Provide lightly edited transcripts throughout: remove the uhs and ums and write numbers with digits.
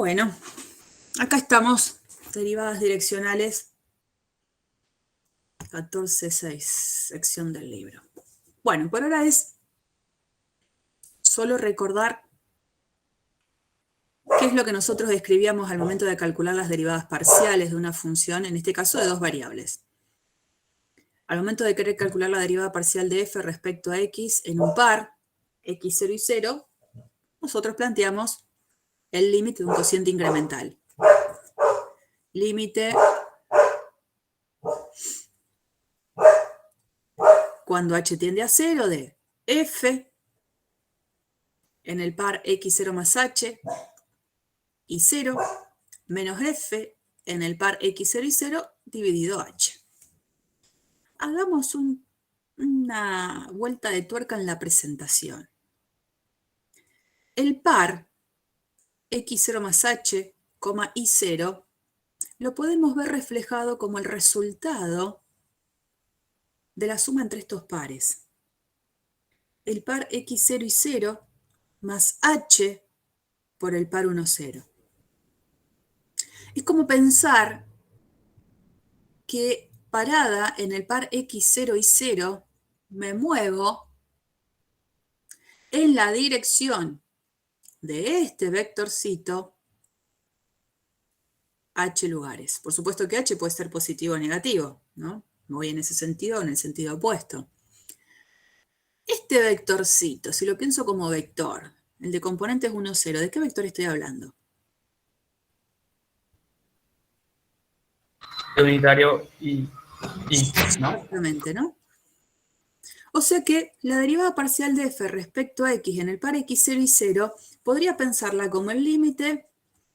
Bueno, acá estamos, derivadas direccionales 14.6, sección del libro. Bueno, por ahora es solo recordar qué es lo que nosotros describíamos al momento de calcular las derivadas parciales de una función, en este caso de dos variables. Al momento de querer calcular la derivada parcial de f respecto a x en un par, x0 y 0, nosotros planteamos el límite de un cociente incremental. Límite cuando h tiende a 0 de f en el par x0 más h y 0 menos f en el par x0 y 0 dividido h. Hagamos una vuelta de tuerca en la presentación. El par x0 más h, y0 lo podemos ver reflejado como el resultado de la suma entre estos pares. El par x0 y 0 más h por el par 1, 0. Es como pensar que parada en el par x0 y 0 me muevo en la dirección de este vectorcito h lugares. Por supuesto que h puede ser positivo o negativo, ¿no? Me voy en ese sentido o en el sentido opuesto. Este vectorcito, si lo pienso como vector, el de componentes 1, 0, ¿de qué vector estoy hablando? Unitario y, ¿no? Exactamente, ¿no? O sea que la derivada parcial de f respecto a x en el par x0 y 0 podría pensarla como el límite,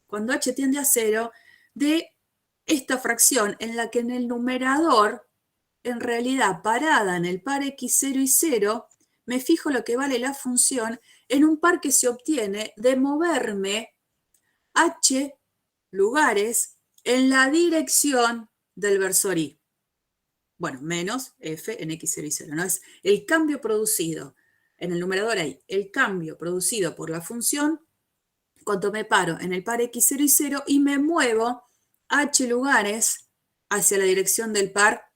cuando h tiende a 0, de esta fracción en la que en el numerador, en realidad parada en el par x0 y 0, me fijo lo que vale la función en un par que se obtiene de moverme h lugares en la dirección del versor y. Bueno, menos f en x0 y 0, ¿no? Es el cambio producido, en el numerador hay el cambio producido por la función cuando me paro en el par x0 y 0 y me muevo h lugares hacia la dirección del par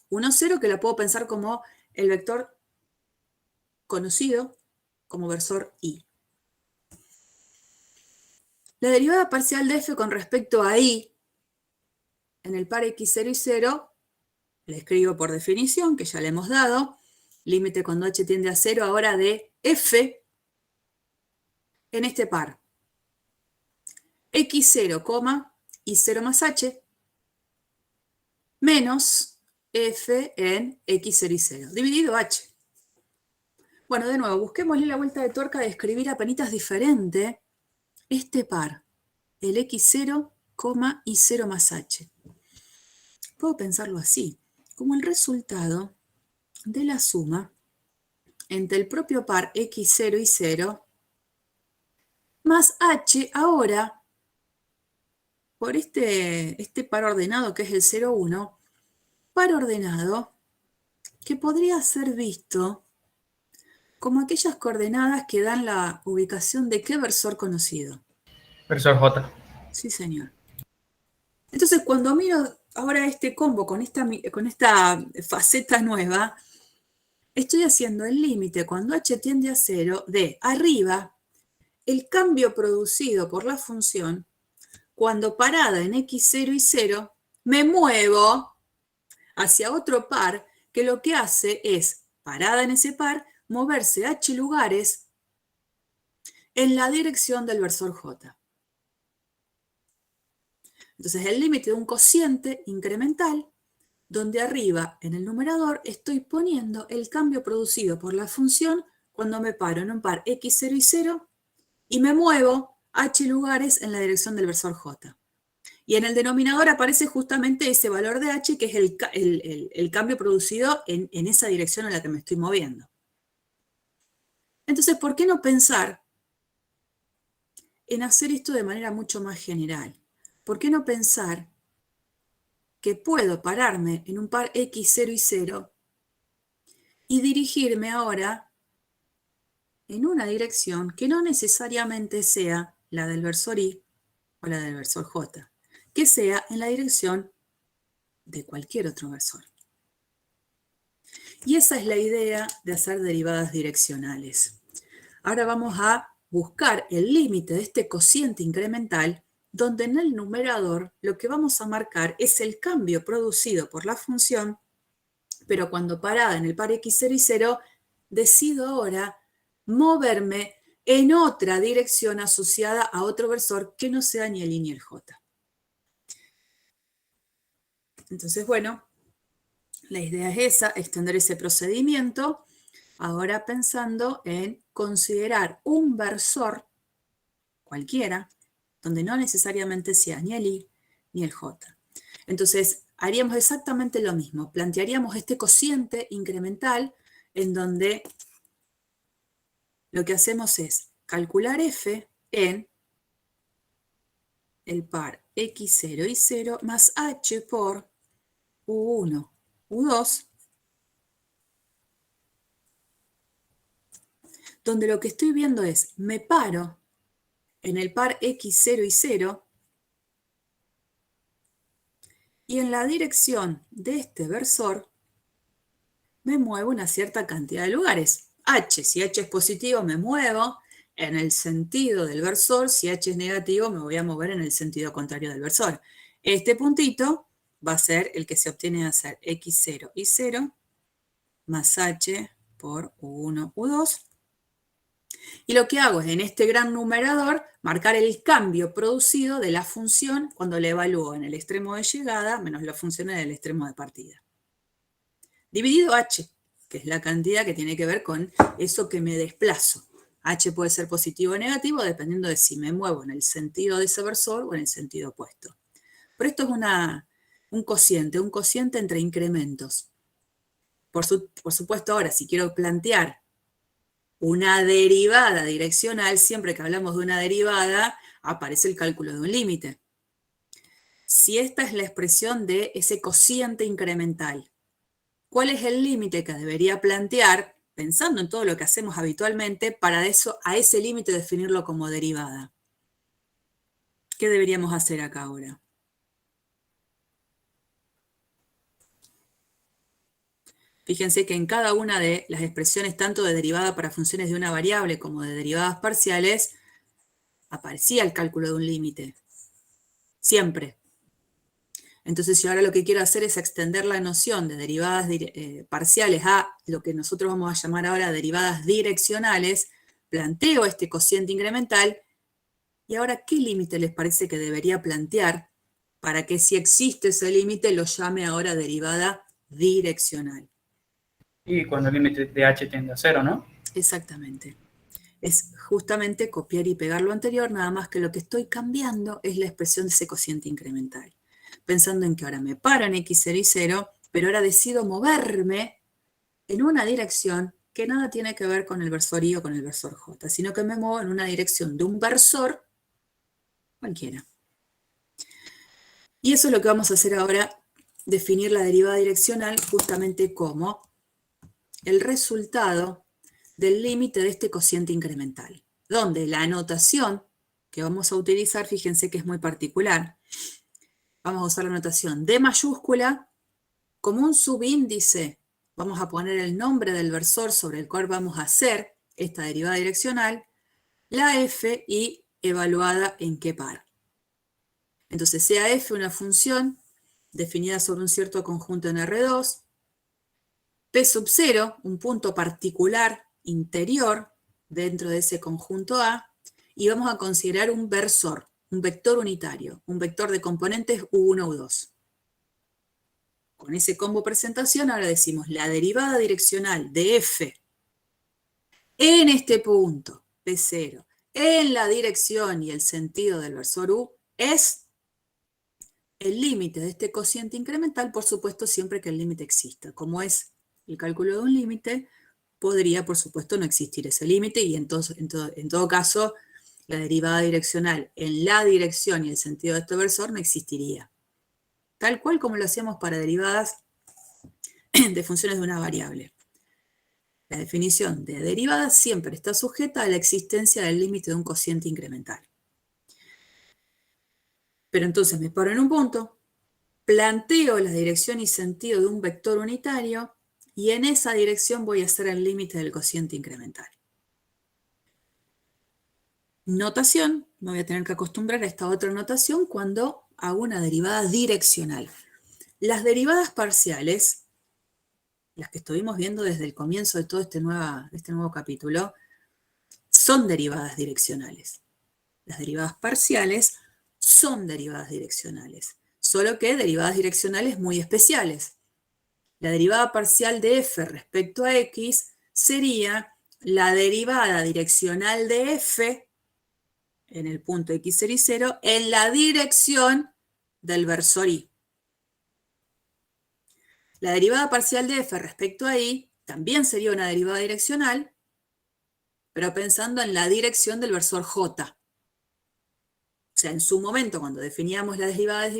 1, 0, que la puedo pensar como el vector conocido como versor y. La derivada parcial de f con respecto a y en el par x0 y 0 la escribo por definición, que ya le hemos dado, límite cuando h tiende a 0 ahora de f en este par. x0, y 0 más h, menos f en x0 y 0, dividido h. Bueno, de nuevo, busquémosle la vuelta de tuerca de escribir apenitas diferente este par, el x0, y 0 más h. Puedo pensarlo así, como el resultado de la suma entre el propio par x0 y 0 más h ahora por este par ordenado que es el 0, 1, par ordenado que podría ser visto como aquellas coordenadas que dan la ubicación de qué versor conocido. Versor J. Sí, señor. Entonces, cuando miro ahora este combo con esta faceta nueva, estoy haciendo el límite cuando h tiende a 0 de arriba el cambio producido por la función cuando parada en x0 y 0 me muevo hacia otro par que lo que hace es, parada en ese par, moverse h lugares en la dirección del versor j. Entonces el límite de un cociente incremental, donde arriba en el numerador estoy poniendo el cambio producido por la función cuando me paro en un par x0 y 0 y me muevo h lugares en la dirección del versor j. Y en el denominador aparece justamente ese valor de h, que es el cambio producido en esa dirección en la que me estoy moviendo. Entonces, ¿por qué no pensar en hacer esto de manera mucho más general? ¿Por qué no pensar que puedo pararme en un par x0 y 0 y dirigirme ahora en una dirección que no necesariamente sea la del versor y, o la del versor j, que sea en la dirección de cualquier otro versor. Y esa es la idea de hacer derivadas direccionales. Ahora vamos a buscar el límite de este cociente incremental, donde en el numerador lo que vamos a marcar es el cambio producido por la función, pero cuando parada en el par x0 y 0, decido ahora moverme en otra dirección asociada a otro versor que no sea ni el i ni el j. Entonces, bueno, la idea es esa, extender ese procedimiento, ahora pensando en considerar un versor cualquiera, donde no necesariamente sea ni el i ni el j. Entonces, haríamos exactamente lo mismo, plantearíamos este cociente incremental en donde lo que hacemos es calcular f en el par x0 y 0 más h por u1, u2, donde lo que estoy viendo es, me paro en el par x0 y 0 y en la dirección de este versor me muevo una cierta cantidad de lugares. H, si H es positivo, me muevo en el sentido del versor. Si H es negativo, me voy a mover en el sentido contrario del versor. Este puntito va a ser el que se obtiene de hacer x0 y 0 más h por u1, u2. Y lo que hago es, en este gran numerador, marcar el cambio producido de la función cuando la evalúo en el extremo de llegada menos la función en el extremo de partida. Dividido h, que es la cantidad que tiene que ver con eso que me desplazo. H puede ser positivo o negativo dependiendo de si me muevo en el sentido de ese versor o en el sentido opuesto. Pero esto es un cociente entre incrementos. Por supuesto, ahora, si quiero plantear una derivada direccional, siempre que hablamos de una derivada, aparece el cálculo de un límite. Si esta es la expresión de ese cociente incremental, ¿cuál es el límite que debería plantear, pensando en todo lo que hacemos habitualmente, para eso, a ese límite definirlo como derivada? ¿Qué deberíamos hacer acá ahora? Fíjense que en cada una de las expresiones, tanto de derivada para funciones de una variable como de derivadas parciales, aparecía el cálculo de un límite. Siempre. Entonces, si ahora lo que quiero hacer es extender la noción de derivadas parciales a lo que nosotros vamos a llamar ahora derivadas direccionales, planteo este cociente incremental, y ahora, ¿qué límite les parece que debería plantear para que, si existe ese límite, lo llame ahora derivada direccional? Y cuando el límite de h tiende a 0, ¿no? Exactamente. Es justamente copiar y pegar lo anterior, nada más que lo que estoy cambiando es la expresión de ese cociente incremental. Pensando en que ahora me paro en x0 y 0, pero ahora decido moverme en una dirección que nada tiene que ver con el versor i o con el versor j, sino que me muevo en una dirección de un versor cualquiera. Y eso es lo que vamos a hacer ahora, definir la derivada direccional justamente como el resultado del límite de este cociente incremental, donde la anotación que vamos a utilizar, fíjense que es muy particular. Vamos a usar la notación D mayúscula como un subíndice. Vamos a poner el nombre del versor sobre el cual vamos a hacer esta derivada direccional, la f y evaluada en qué par. Entonces, sea f una función definida sobre un cierto conjunto en R2, P sub 0, un punto particular interior dentro de ese conjunto A, y vamos a considerar un versor, un vector unitario, un vector de componentes U1, U2. Con ese combo presentación, ahora decimos la derivada direccional de f en este punto, P0, en la dirección y el sentido del versor U, es el límite de este cociente incremental, por supuesto, siempre que el límite exista. Como es el cálculo de un límite, podría, por supuesto, no existir ese límite, y entonces, en todo caso, la derivada direccional en la dirección y el sentido de este versor no existiría. Tal cual como lo hacíamos para derivadas de funciones de una variable. La definición de derivada siempre está sujeta a la existencia del límite de un cociente incremental. Pero entonces me paro en un punto, planteo la dirección y sentido de un vector unitario y en esa dirección voy a hacer el límite del cociente incremental. Notación, me voy a tener que acostumbrar a esta otra notación cuando hago una derivada direccional. Las derivadas parciales, las que estuvimos viendo desde el comienzo de todo este nuevo capítulo, son derivadas direccionales. Las derivadas parciales son derivadas direccionales, solo que derivadas direccionales muy especiales. La derivada parcial de f respecto a x sería la derivada direccional de f en el punto x0 y 0 en la dirección del versor y. La derivada parcial de f respecto a y también sería una derivada direccional, pero pensando en la dirección del versor j. O sea, en su momento, cuando definíamos las derivadas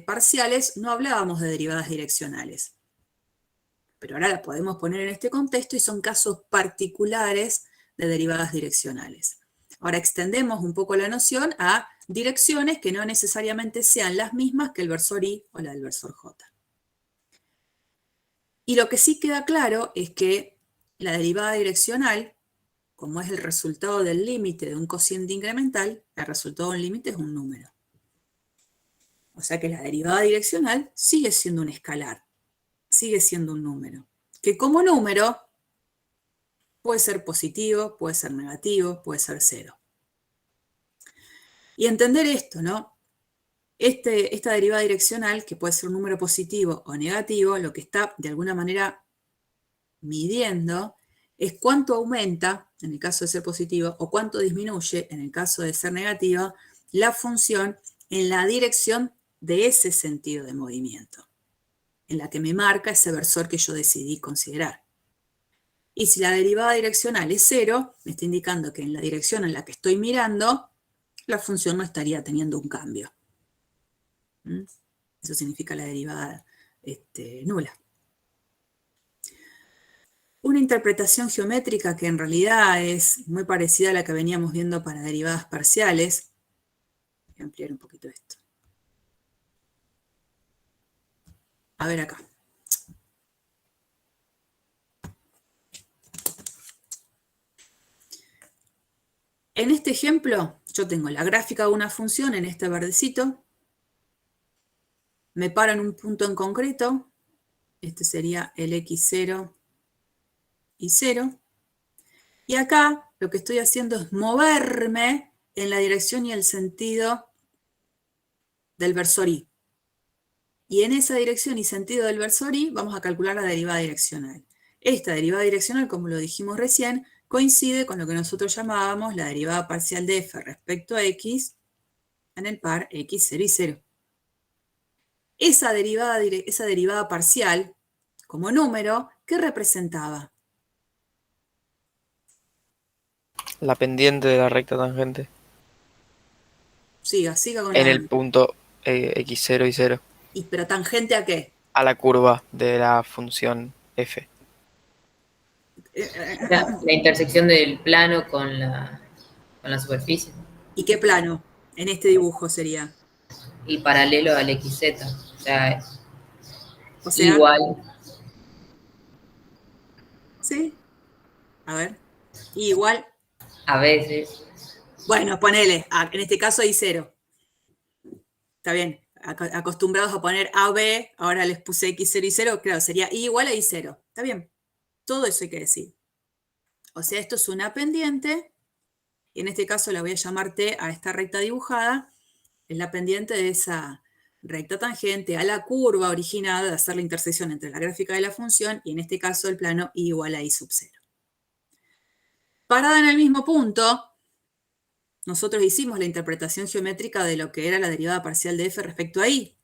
parciales, no hablábamos de derivadas direccionales. Pero ahora las podemos poner en este contexto y son casos particulares de derivadas direccionales. Ahora extendemos un poco la noción a direcciones que no necesariamente sean las mismas que el versor y o la del versor j. Y lo que sí queda claro es que la derivada direccional, como es el resultado del límite de un cociente incremental, el resultado de un límite es un número. O sea que la derivada direccional sigue siendo un escalar, sigue siendo un número, que como número puede ser positivo, puede ser negativo, puede ser cero. Y entender esto, ¿no? Esta derivada direccional, que puede ser un número positivo o negativo, lo que está de alguna manera midiendo es cuánto aumenta, en el caso de ser positivo, o cuánto disminuye, en el caso de ser negativo, la función en la dirección de ese sentido de movimiento, en la que me marca ese versor que yo decidí considerar. Y si la derivada direccional es 0, me está indicando que en la dirección en la que estoy mirando, la función no estaría teniendo un cambio. Eso significa la derivada nula. Una interpretación geométrica que en realidad es muy parecida a la que veníamos viendo para derivadas parciales. Voy a ampliar un poquito esto. A ver acá. En este ejemplo, yo tengo la gráfica de una función en este verdecito. Me paro en un punto en concreto. Este sería el x0 y 0. Y acá lo que estoy haciendo es moverme en la dirección y el sentido del versor y. Y en esa dirección y sentido del versor y vamos a calcular la derivada direccional. Esta derivada direccional, como lo dijimos recién, coincide con lo que nosotros llamábamos la derivada parcial de f respecto a x en el par x0 y 0. Esa derivada parcial, como número, ¿qué representaba? La pendiente de la recta tangente. Siga con En la... el punto x0 y 0. ¿Pero tangente a qué? A la curva de la función f. La intersección del plano con la superficie. ¿Y qué plano en este dibujo sería? Y paralelo al XZ. O sea, igual. ¿Sí? A ver. Igual. A veces. Bueno, ponele. En este caso hay 0. Está bien. Acostumbrados a poner AB, ahora les puse x0 y 0. Claro, sería I igual a I0. Está bien. Todo eso hay que decir. O sea, esto es una pendiente. Y en este caso la voy a llamar T a esta recta dibujada. Es la pendiente de esa recta tangente a la curva originada de hacer la intersección entre la gráfica de la función y en este caso el plano I igual a I sub 0. Parada en el mismo punto, nosotros hicimos la interpretación geométrica de lo que era la derivada parcial de f respecto a I.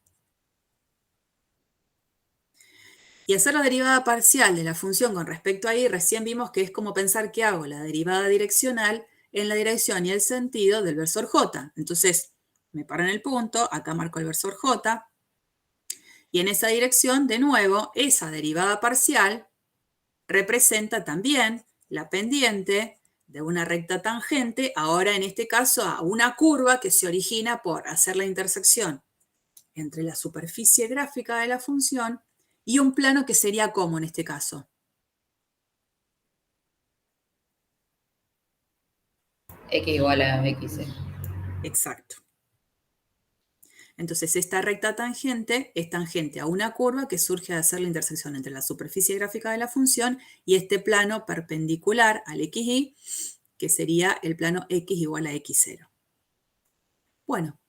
Y hacer la derivada parcial de la función con respecto a I, recién vimos que es como pensar que hago la derivada direccional en la dirección y el sentido del versor j. Entonces, me paro en el punto, acá marco el versor j, y en esa dirección, de nuevo, esa derivada parcial representa también la pendiente de una recta tangente, ahora en este caso a una curva que se origina por hacer la intersección entre la superficie gráfica de la función y un plano que sería ¿cómo en este caso? X igual a XC. Exacto. Entonces, esta recta tangente es tangente a una curva que surge de hacer la intersección entre la superficie gráfica de la función y este plano perpendicular al XY, que sería el plano X igual a X0. Bueno,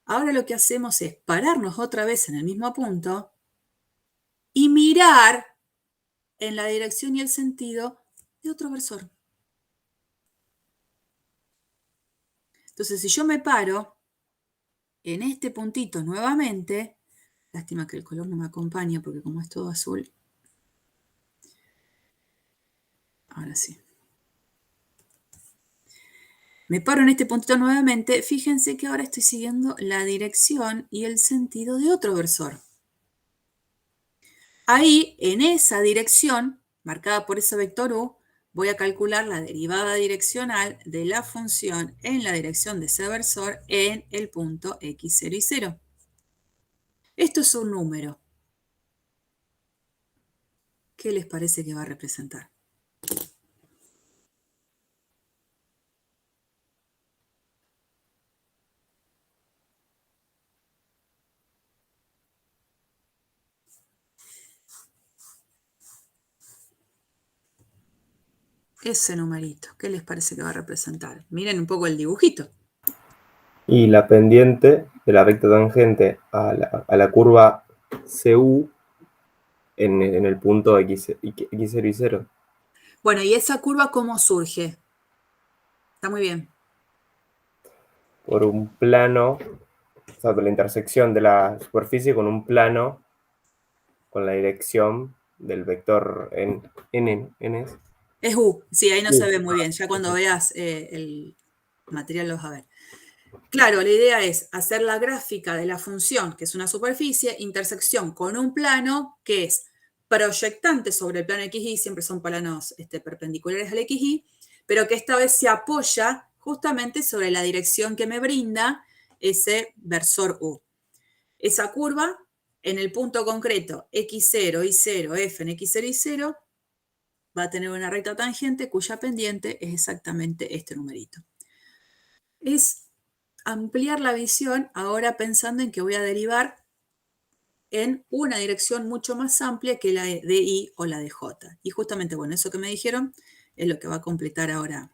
ahora lo que hacemos es pararnos otra vez en el mismo punto y mirar en la dirección y el sentido de otro versor. Entonces, si yo me paro en este puntito nuevamente, lástima que el color no me acompaña porque como es todo azul, ahora sí. Me paro en este puntito nuevamente, fíjense que ahora estoy siguiendo la dirección y el sentido de otro versor. Ahí, en esa dirección, marcada por ese vector U, voy a calcular la derivada direccional de la función en la dirección de ese versor en el punto x0 y 0. Esto es un número. ¿Qué les parece que va a representar? Ese numerito, ¿qué les parece que va a representar? Miren un poco el dibujito. Y la pendiente de la recta tangente a la curva CU en el punto X0 y 0. Bueno, ¿y esa curva cómo surge? Está muy bien. Por un plano, o sea, por la intersección de la superficie con un plano con la dirección del vector n. Es U, sí, ahí no se ve muy bien. Ya cuando veas el material lo vas a ver. Claro, la idea es hacer la gráfica de la función, que es una superficie, intersección con un plano que es proyectante sobre el plano XY, siempre son planos perpendiculares al XY, pero que esta vez se apoya justamente sobre la dirección que me brinda ese versor U. Esa curva, en el punto concreto X0, Y0, F en X0 y 0, va a tener una recta tangente cuya pendiente es exactamente este numerito. Es ampliar la visión ahora pensando en que voy a derivar en una dirección mucho más amplia que la de I o la de J. Y justamente, bueno, eso que me dijeron es lo que va a completar ahora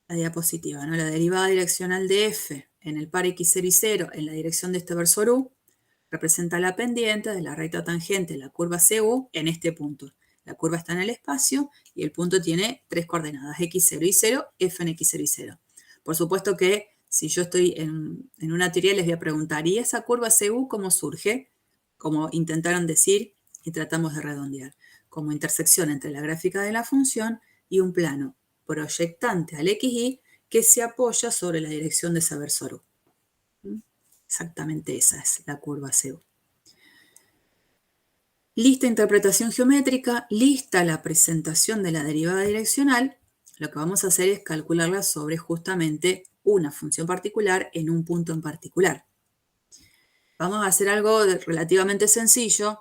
la diapositiva, ¿no? La derivada direccional de F en el par X0 y 0 en la dirección de este versor U representa la pendiente de la recta tangente de la curva CU en este punto. La curva está en el espacio y el punto tiene tres coordenadas, X0 y 0, F en X0 y 0. Por supuesto que si yo estoy en una teoría les voy a preguntar, ¿y esa curva CU cómo surge? Como intentaron decir y tratamos de redondear. Como intersección entre la gráfica de la función y un plano proyectante al XY que se apoya sobre la dirección de ese versor U. Exactamente esa es la curva CU. Lista interpretación geométrica, lista la presentación de la derivada direccional. Lo que vamos a hacer es calcularla sobre justamente una función particular en un punto en particular. Vamos a hacer algo relativamente sencillo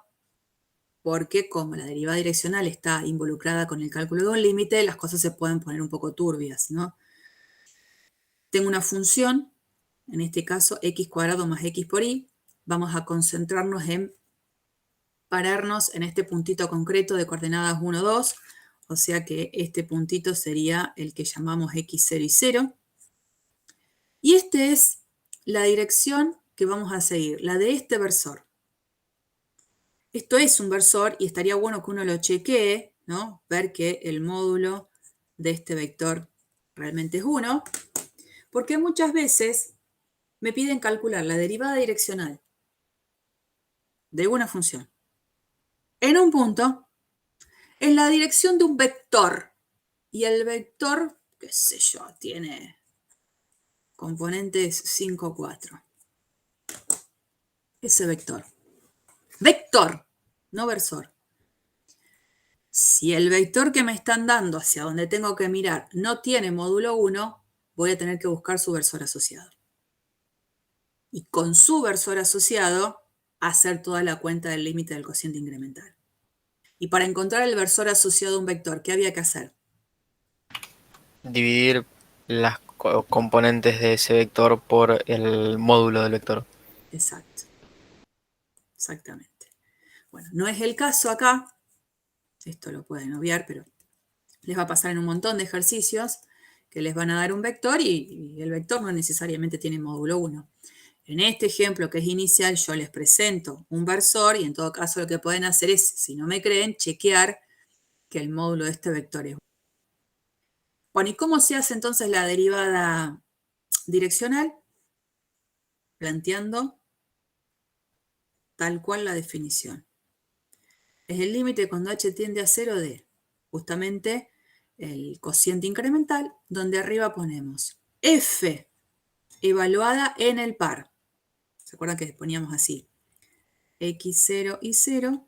porque como la derivada direccional está involucrada con el cálculo de un límite, las cosas se pueden poner un poco turbias, ¿no? Tengo una función, en este caso x cuadrado más x por y. Vamos a concentrarnos en pararnos en este puntito concreto de coordenadas 1, 2, o sea que este puntito sería el que llamamos x0 y 0. Y esta es la dirección que vamos a seguir, la de este versor. Esto es un versor y estaría bueno que uno lo chequee, ¿no? Ver que el módulo de este vector realmente es 1, porque muchas veces me piden calcular la derivada direccional de una función en un punto en la dirección de un vector. Y el vector, qué sé yo, tiene componentes 5, 4. Ese vector. Vector, no versor. Si el vector que me están dando hacia donde tengo que mirar no tiene módulo 1, voy a tener que buscar su versor asociado. Y con su versor asociado, hacer toda la cuenta del límite del cociente incremental. Y para encontrar el versor asociado a un vector, ¿qué había que hacer? Dividir las componentes de ese vector por el módulo del vector. Exacto. Exactamente. Bueno, no es el caso acá. Esto lo pueden obviar, pero les va a pasar en un montón de ejercicios que les van a dar un vector y el vector no necesariamente tiene módulo 1. En este ejemplo que es inicial, yo les presento un versor y en todo caso lo que pueden hacer es, si no me creen, chequear que el módulo de este vector es 1. Bueno, ¿y cómo se hace entonces la derivada direccional? Planteando tal cual la definición. Es el límite cuando h tiende a 0 de justamente el cociente incremental, donde arriba ponemos f evaluada en el par. ¿Se acuerdan que poníamos así? x0 y 0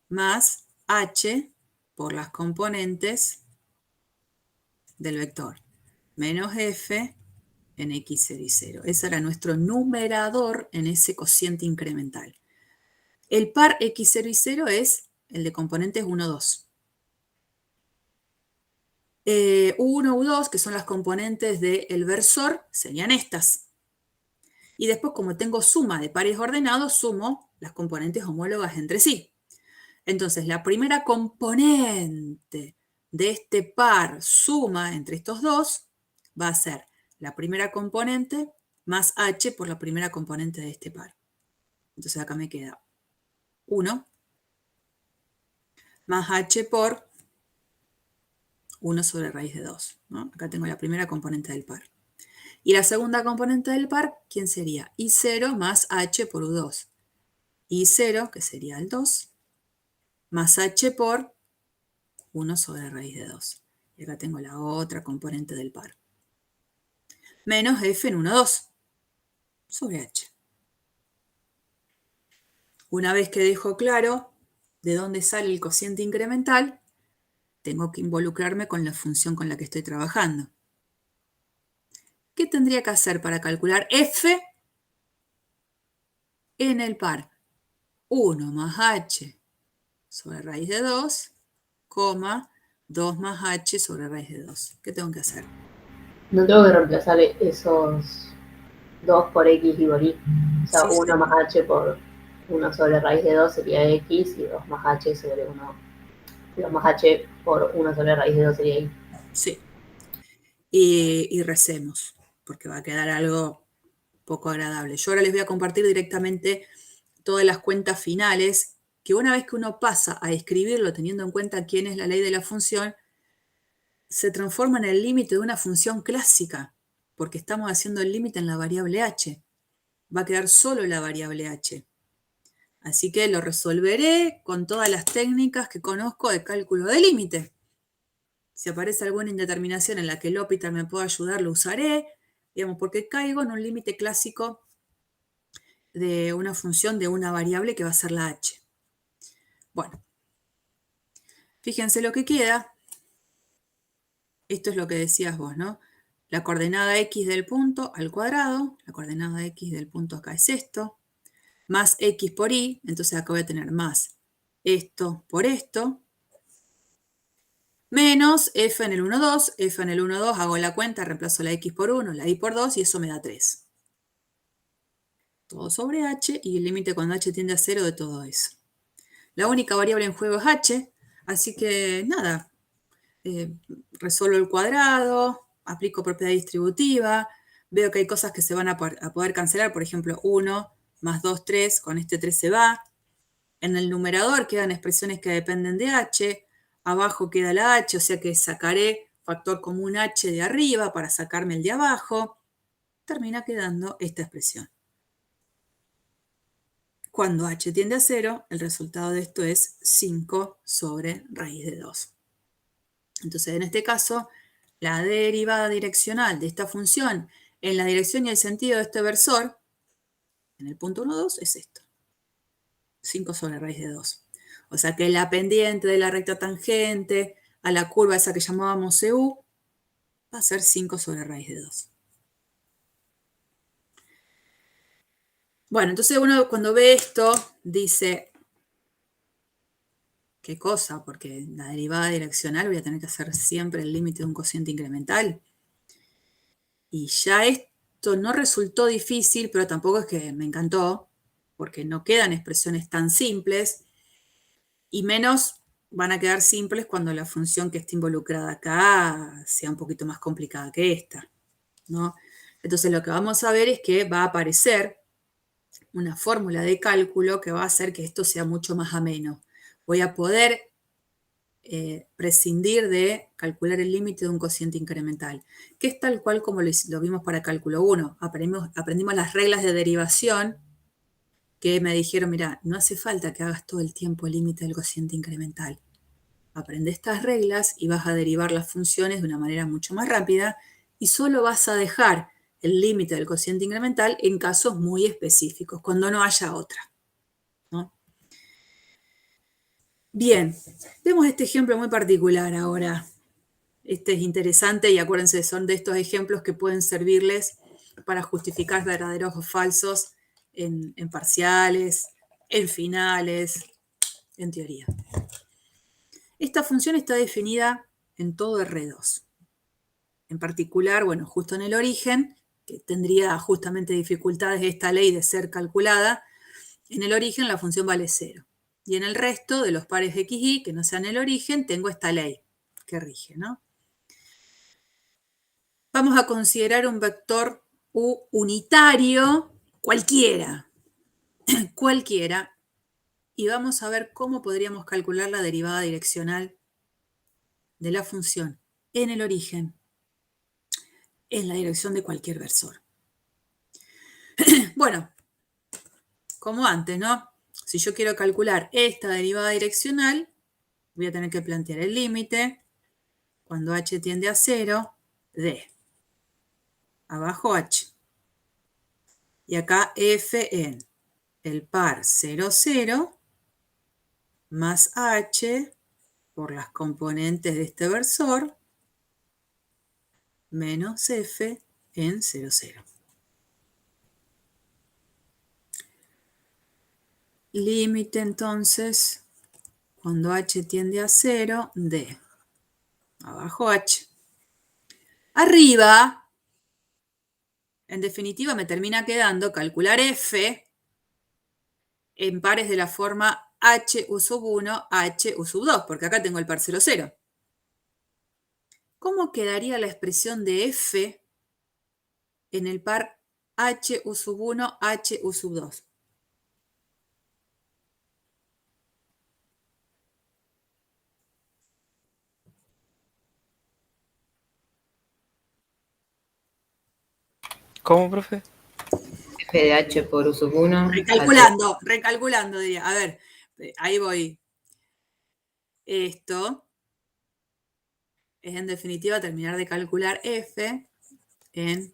más h por las componentes del vector, menos f en x0 y 0. Ese era nuestro numerador en ese cociente incremental. El par x0 y 0 es el de componentes 1, 2. U1, U2, que son las componentes del versor, serían estas. Y después, como tengo suma de pares ordenados, sumo las componentes homólogas entre sí. Entonces, la primera componente de este par suma entre estos dos va a ser la primera componente más h por la primera componente de este par. Entonces, acá me queda 1 más h por 1 sobre raíz de 2. ¿no? Acá tengo la primera componente del par. Y la segunda componente del par, ¿quién sería? I0 más h por U2. I0, que sería el 2, más h por 1 sobre raíz de 2. Y acá tengo la otra componente del par. Menos f en 1, 2 sobre h. Una vez que dejo claro de dónde sale el cociente incremental, tengo que involucrarme con la función con la que estoy trabajando. ¿Qué tendría que hacer para calcular f en el par? 1 más h sobre raíz de 2, 2 más h sobre raíz de 2. ¿Qué tengo que hacer? No tengo que reemplazar esos 2 por x y por y. O sea, Sí, 1 más h por 1 sobre raíz de 2 sería x y 2 más h sobre 1. 2 más h por 1 sobre raíz de 2 sería y. Sí. Y recemos, porque va a quedar algo poco agradable. Yo ahora les voy a compartir directamente todas las cuentas finales, que una vez que uno pasa a escribirlo teniendo en cuenta quién es la ley de la función, se transforma en el límite de una función clásica, porque estamos haciendo el límite en la variable h. Va a quedar solo la variable h. Así que lo resolveré con todas las técnicas que conozco de cálculo de límite. Si aparece alguna indeterminación en la que el L'Hopital me pueda ayudar, lo usaré, digamos, porque caigo en un límite clásico de una función de una variable que va a ser la h. Bueno, fíjense lo que queda. Esto es lo que decías vos, ¿no? La coordenada x del punto al cuadrado, la coordenada x del punto acá es esto, más x por y, entonces acá voy a tener más esto por esto, menos f en el 1, 2, f en el 1, 2, hago la cuenta, reemplazo la x por 1, la y por 2 y eso me da 3. Todo sobre h y el límite cuando h tiende a 0 de todo eso. La única variable en juego es h, así que nada, resuelvo el cuadrado, aplico propiedad distributiva, veo que hay cosas que se van a poder cancelar, por ejemplo 1 más 2, 3, con este 3 se va. En el numerador quedan expresiones que dependen de h, abajo queda la h, o sea que sacaré factor común h de arriba para sacarme el de abajo. Termina quedando esta expresión. Cuando h tiende a 0, el resultado de esto es 5 sobre raíz de 2. Entonces, en este caso, la derivada direccional de esta función en la dirección y el sentido de este versor, en el punto 1, 2, es esto. 5 sobre raíz de 2. O sea que la pendiente de la recta tangente a la curva esa que llamábamos CU va a ser 5 sobre raíz de 2. Bueno, entonces uno cuando ve esto dice, ¿qué cosa? Porque en la derivada direccional voy a tener que hacer siempre el límite de un cociente incremental. Y ya esto no resultó difícil, pero tampoco es que me encantó, porque no quedan expresiones tan simples, y menos van a quedar simples cuando la función que esté involucrada acá sea un poquito más complicada que esta, ¿no? Entonces lo que vamos a ver es que va a aparecer una fórmula de cálculo que va a hacer que esto sea mucho más ameno. Voy a poder prescindir de calcular el límite de un cociente incremental, que es tal cual como lo vimos para cálculo 1. Aprendimos las reglas de derivación que me dijeron, mira, no hace falta que hagas todo el tiempo el límite del cociente incremental. Aprende estas reglas y vas a derivar las funciones de una manera mucho más rápida y solo vas a dejar el límite del cociente incremental en casos muy específicos, cuando no haya otra, ¿no? Bien, vemos este ejemplo muy particular ahora. Este es interesante y acuérdense, son de estos ejemplos que pueden servirles para justificar verdaderos o falsos en parciales, en finales, en teoría. Esta función está definida en todo R2. En particular, bueno, justo en el origen, que tendría justamente dificultades esta ley de ser calculada, en el origen la función vale 0. Y en el resto de los pares x, y, que no sean el origen, tengo esta ley que rige, ¿no? Vamos a considerar un vector u unitario cualquiera, cualquiera, y vamos a ver cómo podríamos calcular la derivada direccional de la función en el origen, en la dirección de cualquier versor. Bueno, como antes, ¿no? Si yo quiero calcular esta derivada direccional, voy a tener que plantear el límite cuando h tiende a 0 de abajo h. Y acá f en el par 0, 0 más h por las componentes de este versor menos f en 0, 0. Límite entonces cuando h tiende a 0 de abajo h. Arriba, en definitiva, me termina quedando calcular f en pares de la forma h u sub 1, h u sub 2, porque acá tengo el par 0, 0. ¿Cómo quedaría la expresión de f en el par h u sub 1, h u sub 2? ¿Cómo, profe? F de H por U sub 1. Recalculando diría. A ver, ahí voy. Esto es en definitiva terminar de calcular f en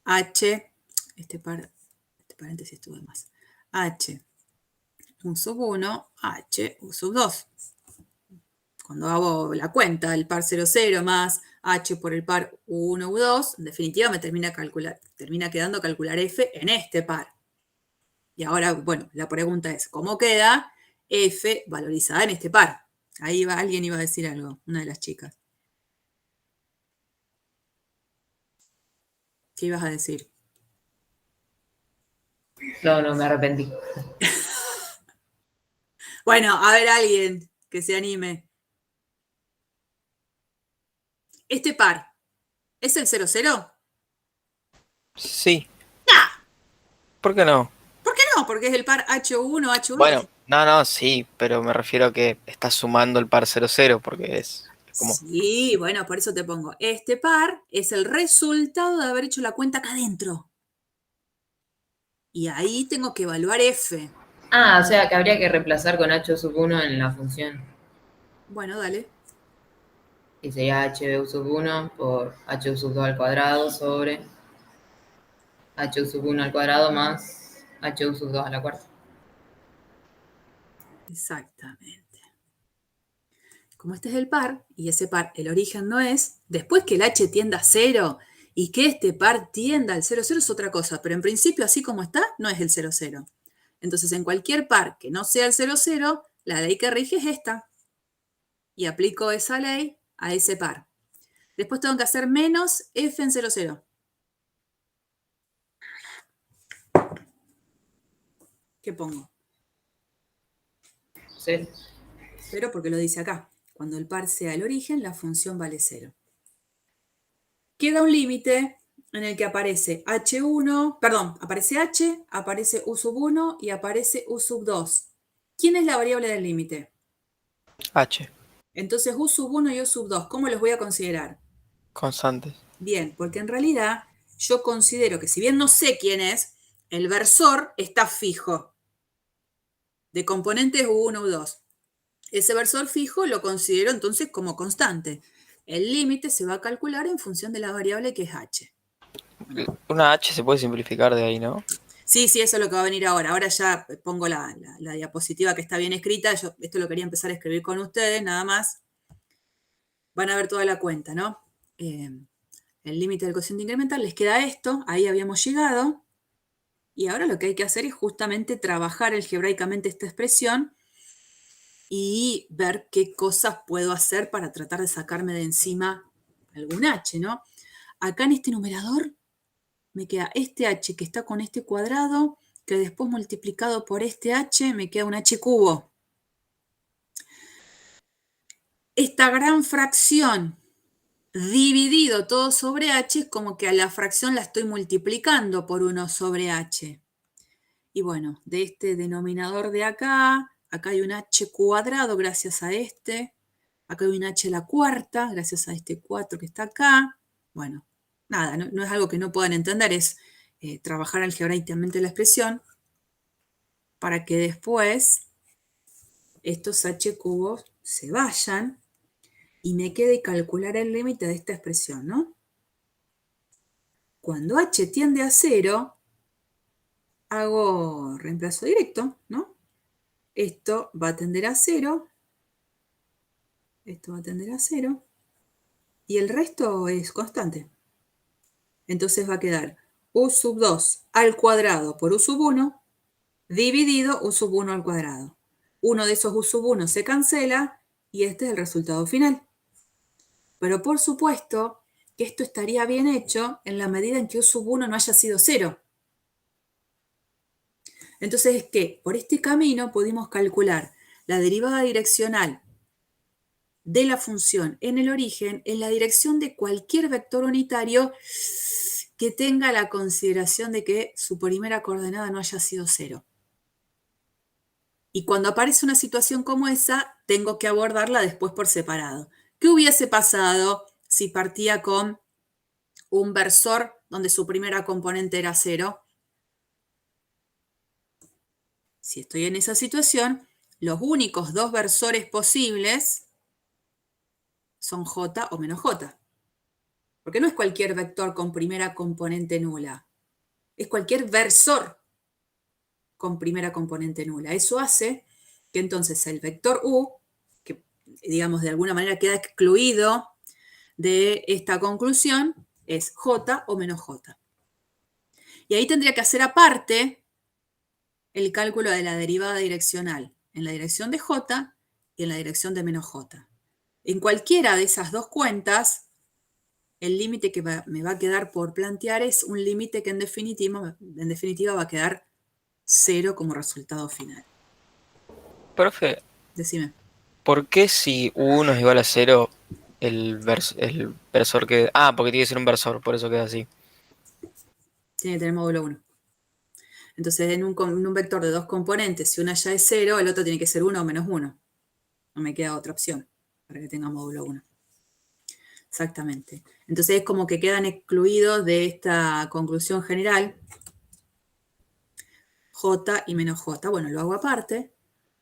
h, este paréntesis estuvo de más, h u sub 1, h u sub 2. Cuando hago la cuenta, el par 0, 0 más h por el par u1, u2, en definitiva me termina quedando calcular f en este par. Y ahora, bueno, la pregunta es, ¿cómo queda f valorizada en este par? Ahí alguien iba a decir algo, una de las chicas. ¿Qué ibas a decir? No, me arrepentí. Bueno, a ver alguien que se anime. ¿Este par es el 0, 0? Sí. ¡Nah! ¿Por qué no? ¿Por qué no? Porque es el par H1, H2. Bueno, no, sí, pero me refiero a que está sumando el par 0, 0, porque es como... Sí, bueno, por eso te pongo. Este par es el resultado de haber hecho la cuenta acá adentro. Y ahí tengo que evaluar f. Ah, o sea que habría que reemplazar con H sub 1 en la función. Bueno, dale. Y sería H sub 1 por H sub 2 al cuadrado sobre H sub 1 al cuadrado más H sub 2 a la cuarta. Exactamente. como este es el par, y ese par, el origen no es, después que el h tienda a 0 y que este par tienda al 0, 0 es otra cosa, pero en principio, así como está, no es el 0, 0. Entonces, en cualquier par que no sea el 0, 0, la ley que rige es esta. Y aplico esa ley a ese par. Después tengo que hacer menos f en 0, 0. ¿Qué pongo? 0. 0 porque lo dice acá. Cuando el par sea el origen, la función vale 0. Queda un límite en el que aparece h1, perdón, aparece h, aparece u sub 1 y aparece u sub 2. ¿Quién es la variable del límite? H, Entonces u sub 1 y u sub 2, ¿cómo los voy a considerar? constantes. Bien, porque en realidad yo considero que si bien no sé quién es, el versor está fijo. De componentes u1, u2. Ese versor fijo lo considero entonces como constante. El límite se va a calcular en función de la variable que es h. Una H se puede simplificar de ahí, ¿no? Sí, eso es lo que va a venir ahora. Ahora ya pongo la diapositiva que está bien escrita. Yo esto lo quería empezar a escribir con ustedes, nada más. Van a ver toda la cuenta, ¿no? El límite del cociente incremental, les queda esto. Ahí habíamos llegado. Y ahora lo que hay que hacer es justamente trabajar algebraicamente esta expresión y ver qué cosas puedo hacer para tratar de sacarme de encima algún h, ¿no? Acá en este numerador me queda este h que está con este cuadrado, que después multiplicado por este h me queda un h cubo. Esta gran fracción dividido todo sobre h es como que a la fracción la estoy multiplicando por 1 sobre h. Y bueno, de este denominador de acá hay un h cuadrado gracias a este. Acá hay un h a la cuarta gracias a este 4 que está acá. Bueno, nada, no es algo que no puedan entender, es trabajar algebraicamente la expresión para que después estos h cubos se vayan y me quede calcular el límite de esta expresión, ¿no? Cuando h tiende a 0, hago reemplazo directo, ¿no? Esto va a tender a 0, esto va a tender a 0, y el resto es constante. Entonces va a quedar u sub 2 al cuadrado por u sub 1 dividido u sub 1 al cuadrado. Uno de esos u sub 1 se cancela y este es el resultado final. Pero por supuesto que esto estaría bien hecho en la medida en que u sub 1 no haya sido 0. Entonces es que por este camino pudimos calcular la derivada direccional de la función en el origen en la dirección de cualquier vector unitario que tenga la consideración de que su primera coordenada no haya sido 0. Y cuando aparece una situación como esa, tengo que abordarla después por separado. ¿Qué hubiese pasado si partía con un versor donde su primera componente era 0? Si estoy en esa situación, los únicos dos versores posibles son j o menos j. Porque no es cualquier vector con primera componente nula. Es cualquier versor con primera componente nula. Eso hace que entonces el vector u, que digamos de alguna manera queda excluido de esta conclusión, es j o menos j. Y ahí tendría que hacer aparte el cálculo de la derivada direccional en la dirección de j y en la dirección de menos j. En cualquiera de esas dos cuentas, el límite que me va a quedar por plantear es un límite que en definitiva va a quedar 0 como resultado final. Profe, Decime. ¿por qué si U1 es igual a 0, el versor que... Ah, porque tiene que ser un versor, por eso queda así. Tiene que tener módulo 1. Entonces, en un vector de dos componentes, si una ya es 0, el otro tiene que ser 1 o menos 1. No me queda otra opción para que tenga módulo 1. Exactamente. Entonces, es como que quedan excluidos de esta conclusión general j y menos j. Bueno, lo hago aparte.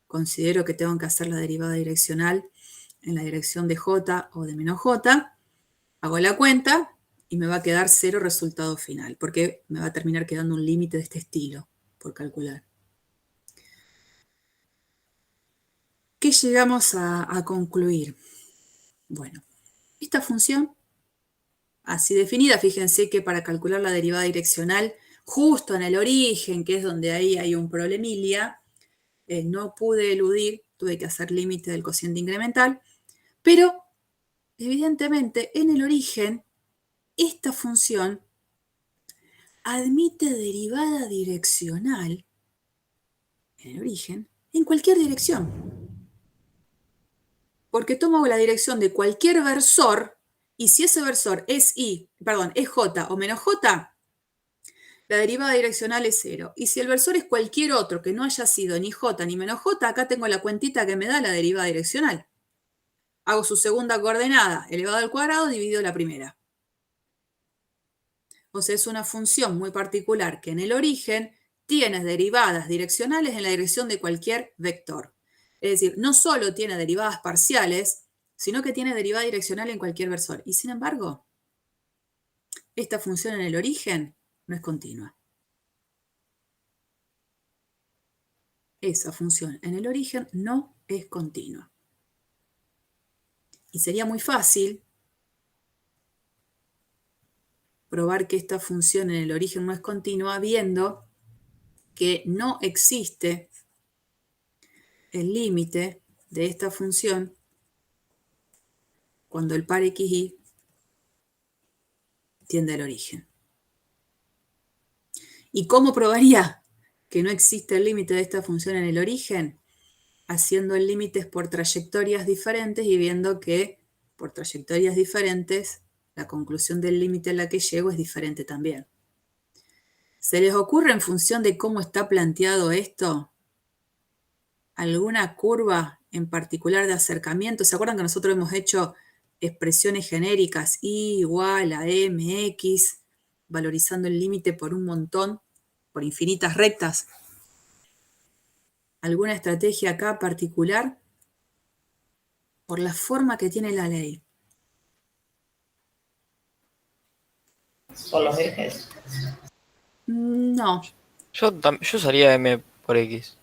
Considero que tengo que hacer la derivada direccional en la dirección de j o de menos j. Hago la cuenta y me va a quedar 0 resultado final, porque me va a terminar quedando un límite de este estilo por calcular. ¿Qué llegamos a concluir? Bueno, esta función, así definida, fíjense que para calcular la derivada direccional, justo en el origen, que es donde ahí hay un problemilla, no pude eludir, tuve que hacer límite del cociente incremental, pero evidentemente en el origen, esta función admite derivada direccional, en el origen, en cualquier dirección. Porque tomo la dirección de cualquier versor, y si ese versor es J o menos J, la derivada direccional es 0. Y si el versor es cualquier otro que no haya sido ni J ni menos J, acá tengo la cuentita que me da la derivada direccional. Hago su segunda coordenada elevado al cuadrado dividido la primera. O sea, es una función muy particular que en el origen tiene derivadas direccionales en la dirección de cualquier vector. Es decir, no solo tiene derivadas parciales, sino que tiene derivada direccional en cualquier versor. Y sin embargo, esta función en el origen no es continua. Esa función en el origen no es continua. Y sería muy fácil probar que esta función en el origen no es continua viendo que no existe el límite de esta función cuando el par xy tiende al origen. ¿Y cómo probaría que no existe el límite de esta función en el origen? Haciendo el límite por trayectorias diferentes y viendo que por trayectorias diferentes la conclusión del límite a la que llego es diferente también. ¿Se les ocurre en función de cómo está planteado esto alguna curva en particular de acercamiento? ¿Se acuerdan que nosotros hemos hecho expresiones genéricas y igual a mx, valorizando el límite por un montón, por infinitas rectas? ¿Alguna estrategia acá particular? Por la forma que tiene la ley. Por los ejes. No, Yo usaría M por X.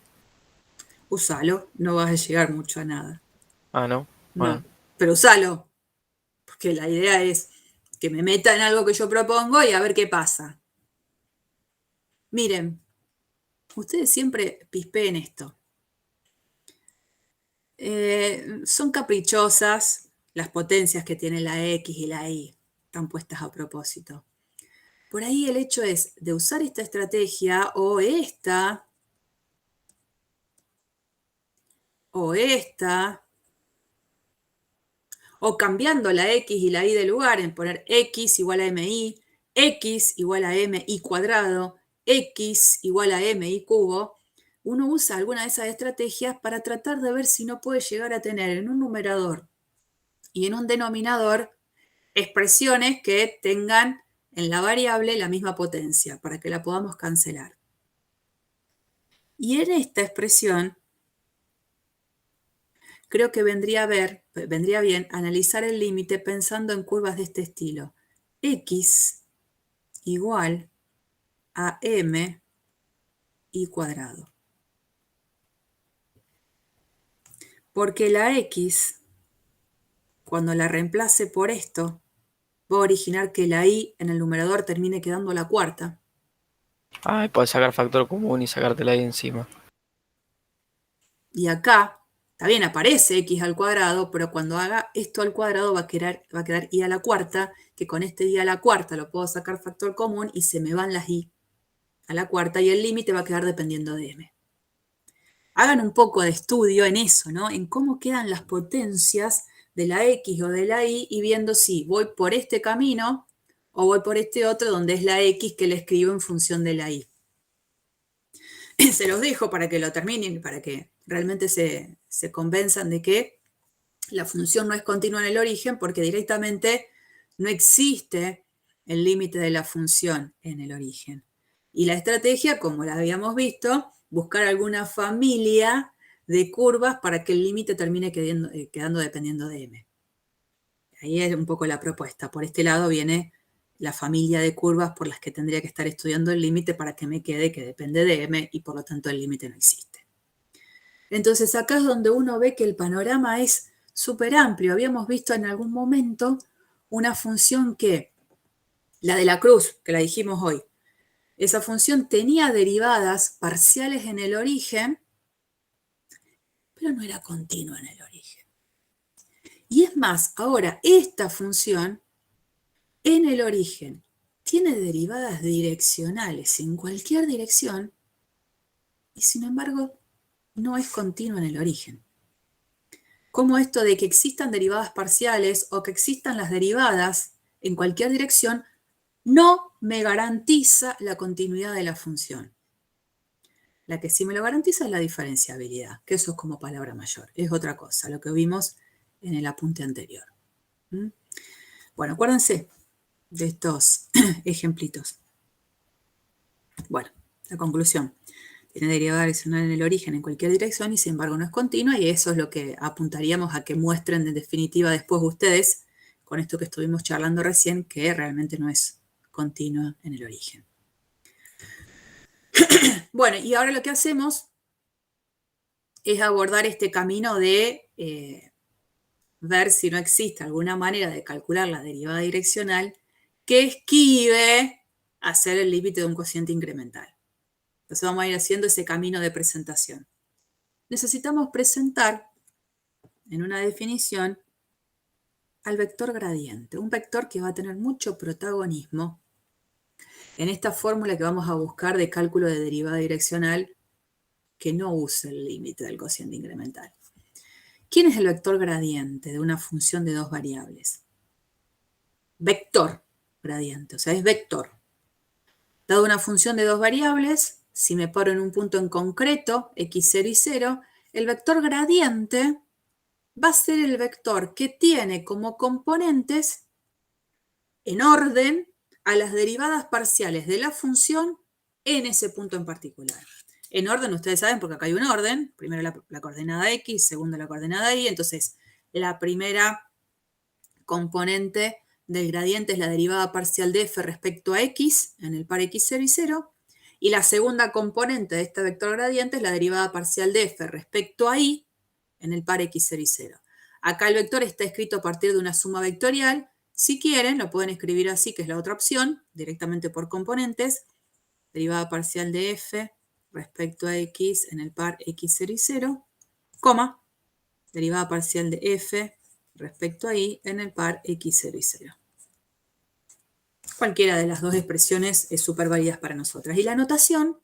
usalo, no vas a llegar mucho a nada. Ah, ¿no? No, Bueno. pero usalo, porque la idea es que me meta en algo que yo propongo y a ver qué pasa. Miren, ustedes siempre pispeen esto. Son caprichosas las potencias que tiene la X y la Y, están puestas a propósito. Por ahí el hecho es de usar esta estrategia o esta, o cambiando la X y la Y de lugar, en poner X igual a MI, X igual a MI cuadrado, X igual a MI cubo. Uno usa alguna de esas estrategias para tratar de ver si no puede llegar a tener en un numerador y en un denominador expresiones que tengan en la variable la misma potencia para que la podamos cancelar. Y en esta expresión creo que vendría bien analizar el límite pensando en curvas de este estilo. X igual a m y cuadrado. Porque la X, cuando la reemplace por esto, va a originar que la Y en el numerador termine quedando la cuarta. Ah, y puedes sacar factor común y sacártela ahí encima. Y acá, está bien, aparece x al cuadrado, pero cuando haga esto al cuadrado va a quedar y a la cuarta, que con este y a la cuarta lo puedo sacar factor común y se me van las y a la cuarta y el límite va a quedar dependiendo de m. Hagan un poco de estudio en eso, ¿no? En cómo quedan las potencias de la x o de la y viendo si voy por este camino o voy por este otro donde es la x que le escribo en función de la y. Se los dejo para que lo terminen, para que realmente se convenzan de que la función no es continua en el origen porque directamente no existe el límite de la función en el origen. Y la estrategia, como la habíamos visto, buscar alguna familia de curvas para que el límite termine quedando dependiendo de m. Ahí es un poco la propuesta. Por este lado viene la familia de curvas por las que tendría que estar estudiando el límite para que me quede que depende de m y por lo tanto el límite no existe. Entonces acá es donde uno ve que el panorama es súper amplio. Habíamos visto en algún momento una función que, la de la cruz, que la dijimos hoy, esa función tenía derivadas parciales en el origen, pero no era continua en el origen. Y es más, ahora esta función en el origen tiene derivadas direccionales en cualquier dirección y sin embargo no es continua en el origen. Como esto de que existan derivadas parciales o que existan las derivadas en cualquier dirección no me garantiza la continuidad de la función. La que sí me lo garantiza es la diferenciabilidad, que eso es como palabra mayor, es otra cosa, lo que vimos en el apunte anterior. Bueno, acuérdense de estos ejemplitos. Bueno, la conclusión. Tiene derivada direccional en el origen en cualquier dirección y sin embargo no es continua y eso es lo que apuntaríamos a que muestren en definitiva después ustedes con esto que estuvimos charlando recién, que realmente no es continua en el origen. Bueno, y ahora lo que hacemos es abordar este camino de ver si no existe alguna manera de calcular la derivada direccional que esquive hacer el límite de un cociente incremental. Entonces vamos a ir haciendo ese camino de presentación. Necesitamos presentar en una definición al vector gradiente, un vector que va a tener mucho protagonismo en esta fórmula que vamos a buscar de cálculo de derivada direccional que no use el límite del cociente incremental. ¿Quién es el vector gradiente de una función de dos variables? Vector gradiente, o sea, es vector. Dado una función de dos variables, si me paro en un punto en concreto, x0 y 0, el vector gradiente va a ser el vector que tiene como componentes en orden a las derivadas parciales de la función en ese punto en particular. En orden, ustedes saben, porque acá hay un orden, primero la coordenada x, segundo la coordenada y, entonces la primera componente del gradiente es la derivada parcial de f respecto a x en el par x0 y 0, y la segunda componente de este vector gradiente es la derivada parcial de f respecto a y en el par x0 y 0. Acá el vector está escrito a partir de una suma vectorial. Si quieren, lo pueden escribir así, que es la otra opción, directamente por componentes, derivada parcial de f respecto a x en el par x0 y 0, coma, derivada parcial de f respecto a y en el par x0 y 0. Cualquiera de las dos expresiones es súper válida para nosotras. Y la notación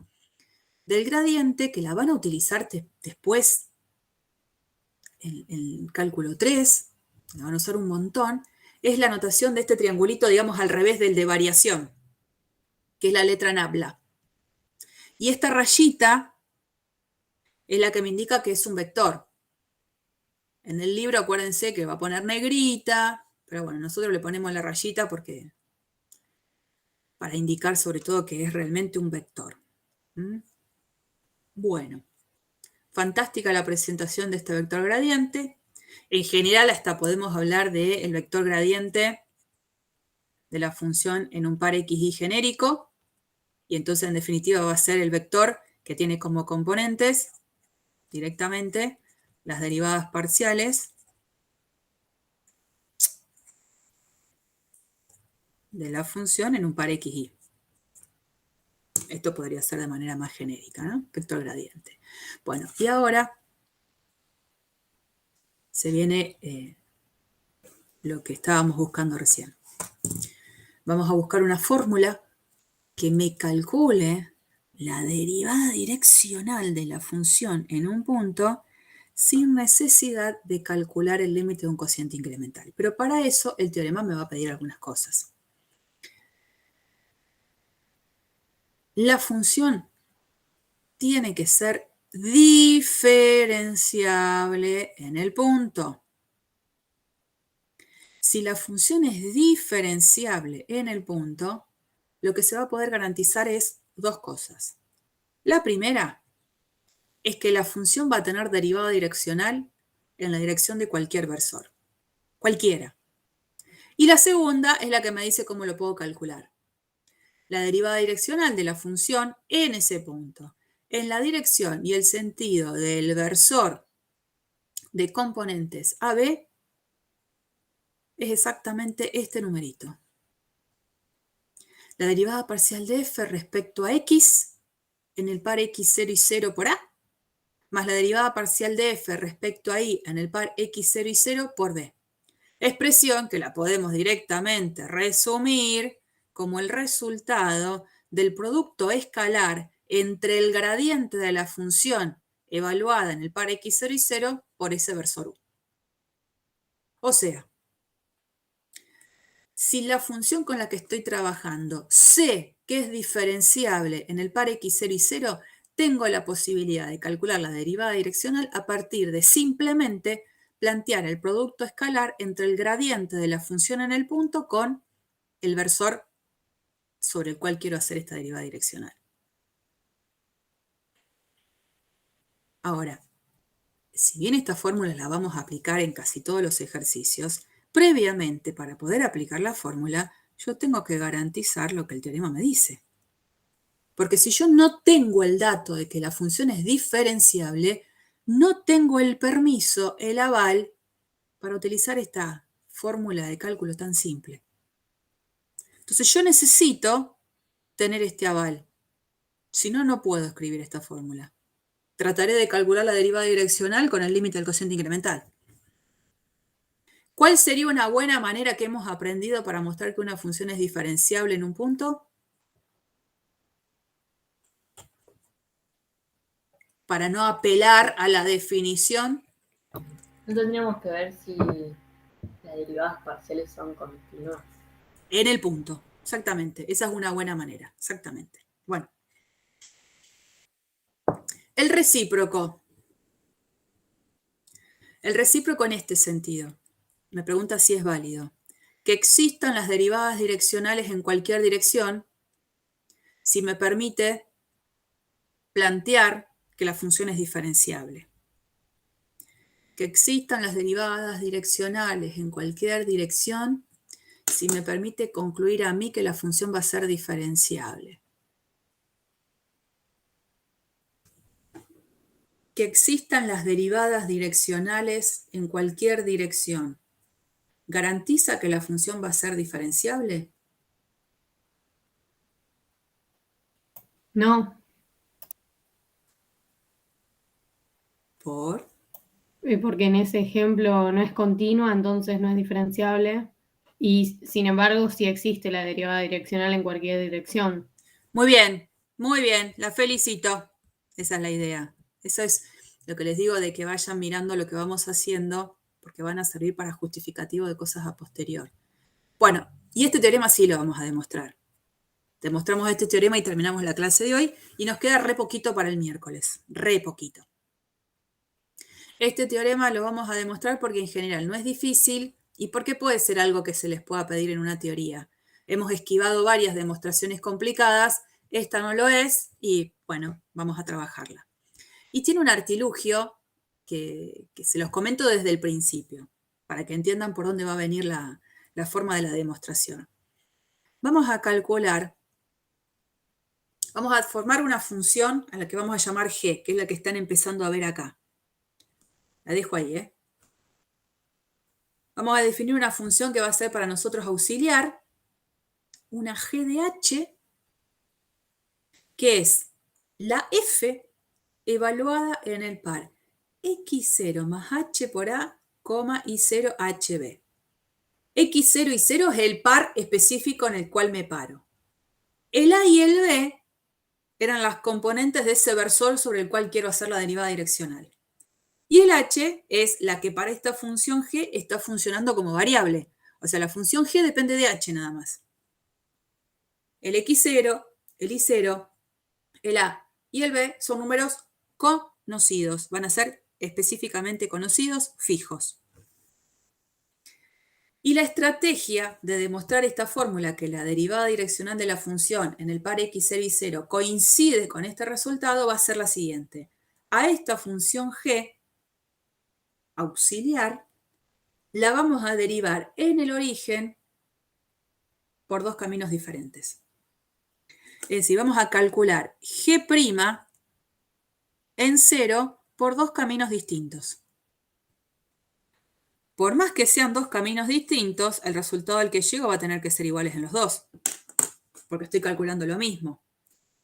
del gradiente, que la van a utilizar después en el cálculo 3, la van a usar un montón, es la notación de este triangulito, digamos, al revés del de variación, que es la letra nabla. Y esta rayita es la que me indica que es un vector. En el libro acuérdense que va a poner negrita, pero bueno, nosotros le ponemos la rayita porque para indicar sobre todo que es realmente un vector. Bueno, fantástica la presentación de este vector gradiente. En general hasta podemos hablar del vector gradiente de la función en un par xy genérico, y entonces en definitiva va a ser el vector que tiene como componentes directamente las derivadas parciales de la función en un par xy. Esto podría ser de manera más genérica, ¿no? Vector gradiente. Bueno, y ahora se viene lo que estábamos buscando recién. Vamos a buscar una fórmula que me calcule la derivada direccional de la función en un punto sin necesidad de calcular el límite de un cociente incremental. Pero para eso el teorema me va a pedir algunas cosas. La función tiene que ser diferenciable en el punto. Si la función es diferenciable en el punto, lo que se va a poder garantizar es dos cosas. La primera es que la función va a tener derivada direccional en la dirección de cualquier versor. Cualquiera. Y la segunda es la que me dice cómo lo puedo calcular. La derivada direccional de la función en ese punto. en la dirección y el sentido del versor de componentes AB es exactamente este numerito. La derivada parcial de f respecto a x en el par x0 y 0 por a, más la derivada parcial de f respecto a y en el par x0 y 0 por b. Expresión que la podemos directamente resumir como el resultado del producto escalar entre el gradiente de la función evaluada en el par x0 y 0 por ese versor u. O sea, si la función con la que estoy trabajando sé que es diferenciable en el par x0 y 0, tengo la posibilidad de calcular la derivada direccional a partir de simplemente plantear el producto escalar entre el gradiente de la función en el punto con el versor sobre el cual quiero hacer esta derivada direccional. Ahora, si bien esta fórmula la vamos a aplicar en casi todos los ejercicios, previamente para poder aplicar la fórmula, yo tengo que garantizar lo que el teorema me dice. Porque si yo no tengo el dato de que la función es diferenciable, no tengo el permiso, el aval, para utilizar esta fórmula de cálculo tan simple. Entonces yo necesito tener este aval. Si no, no puedo escribir esta fórmula. Trataré de calcular la derivada direccional con el límite del cociente incremental. ¿Cuál sería una buena manera que hemos aprendido para mostrar que una función es diferenciable en un punto? Para no apelar a la definición. No tendríamos que ver si las derivadas parciales son continuas. En el punto, exactamente. Esa es una buena manera, exactamente. Bueno. El recíproco. El recíproco en este sentido. Me pregunta si es válido. Que existan las derivadas direccionales en cualquier dirección, si me permite plantear que la función es diferenciable. Que existan las derivadas direccionales en cualquier dirección, si me permite concluir a mí que la función va a ser diferenciable. Que existan las derivadas direccionales en cualquier dirección, ¿garantiza que la función va a ser diferenciable? No, ¿Por? porque en ese ejemplo no es continua, entonces no es diferenciable. Y sin embargo, sí existe la derivada direccional en cualquier dirección. Muy bien, la felicito. Esa es la idea. Eso es lo que les digo de que vayan mirando lo que vamos haciendo, porque van a servir para justificativo de cosas a posterior. Bueno, y este teorema sí lo vamos a demostrar. Demostramos este teorema y terminamos la clase de hoy, y nos queda re poquito para el miércoles, re poquito. Este teorema lo vamos a demostrar porque en general no es difícil y porque puede ser algo que se les pueda pedir en una teoría. Hemos esquivado varias demostraciones complicadas, esta no lo es y bueno, vamos a trabajarla. Y tiene un artilugio que se los comento desde el principio, para que entiendan por dónde va a venir la forma de la demostración. Vamos a calcular, vamos a formar una función a la que vamos a llamar g, que es la que están empezando a ver acá. La dejo ahí, ¿eh? Vamos a definir una función que va a ser para nosotros auxiliar, una g de h, que es la f evaluada en el par x0 más h por a, y 0 hb. x0 y 0 es el par específico en el cual me paro. El a y el b eran las componentes de ese versor sobre el cual quiero hacer la derivada direccional. Y el h es la que para esta función g está funcionando como variable. O sea, la función g depende de h nada más. El x0, el y0, el a y el b son números conocidos. Van a ser específicamente conocidos, fijos. Y la estrategia de demostrar esta fórmula, que la derivada direccional de la función en el par x0 y 0 coincide con este resultado, va a ser la siguiente. A esta función g auxiliar la vamos a derivar en el origen por dos caminos diferentes. Es decir, vamos a calcular g' en 0 por dos caminos distintos. Por más que sean dos caminos distintos, el resultado al que llego va a tener que ser iguales en los dos, porque estoy calculando lo mismo.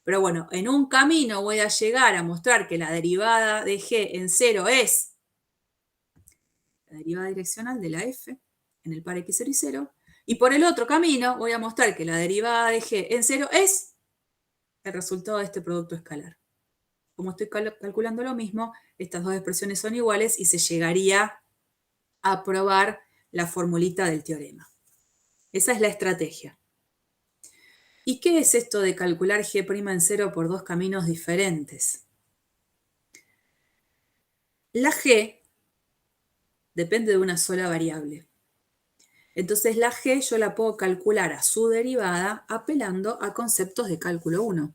Pero bueno, en un camino voy a llegar a mostrar que la derivada de g en 0 es la derivada direccional de la f en el par x0 y 0, y por el otro camino voy a mostrar que la derivada de g en 0 es el resultado de este producto escalar. Como estoy calculando lo mismo, estas dos expresiones son iguales y se llegaría a probar la formulita del teorema. Esa es la estrategia. ¿Y qué es esto de calcular g' en 0 por dos caminos diferentes? La g depende de una sola variable. Entonces la g yo la puedo calcular a su derivada apelando a conceptos de cálculo 1.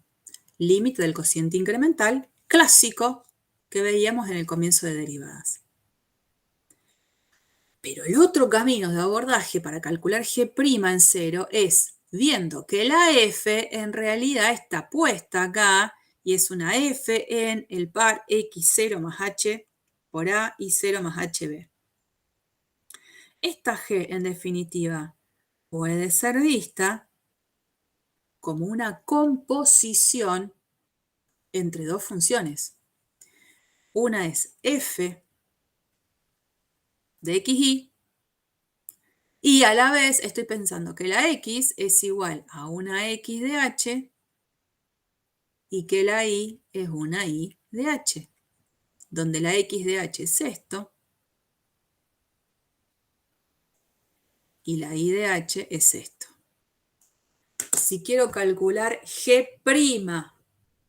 Límite del cociente incremental, clásico, que veíamos en el comienzo de derivadas. Pero el otro camino de abordaje para calcular g' en 0 es viendo que la f en realidad está puesta acá y es una f en el par x0 más h por a y 0 más hb. Esta g, en definitiva, puede ser vista como una composición entre dos funciones. Una es f de xy, y a la vez estoy pensando que la x es igual a una x de h y que la y es una y de h, donde la x de h es esto y la y de h es esto. Si quiero calcular g'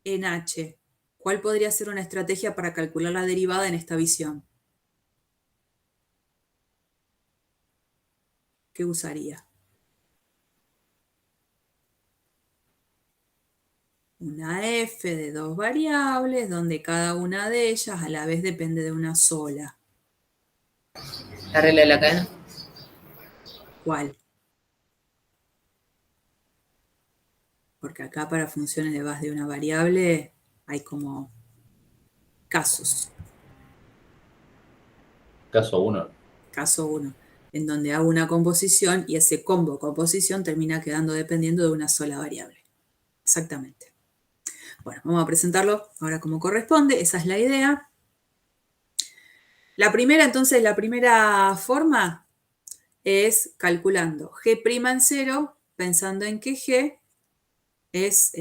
en h, ¿cuál podría ser una estrategia para calcular la derivada en esta visión? ¿Qué usaría? Una f de dos variables donde cada una de ellas a la vez depende de una sola. La regla de la cadena. ¿Cuál? Porque acá para funciones de base de una variable hay como casos. Caso 1. Caso 1, en donde hago una composición y ese combo composición termina quedando dependiendo de una sola variable. Exactamente. Bueno, vamos a presentarlo ahora como corresponde. Esa es la idea. La primera forma es calculando g' en 0, pensando en que g es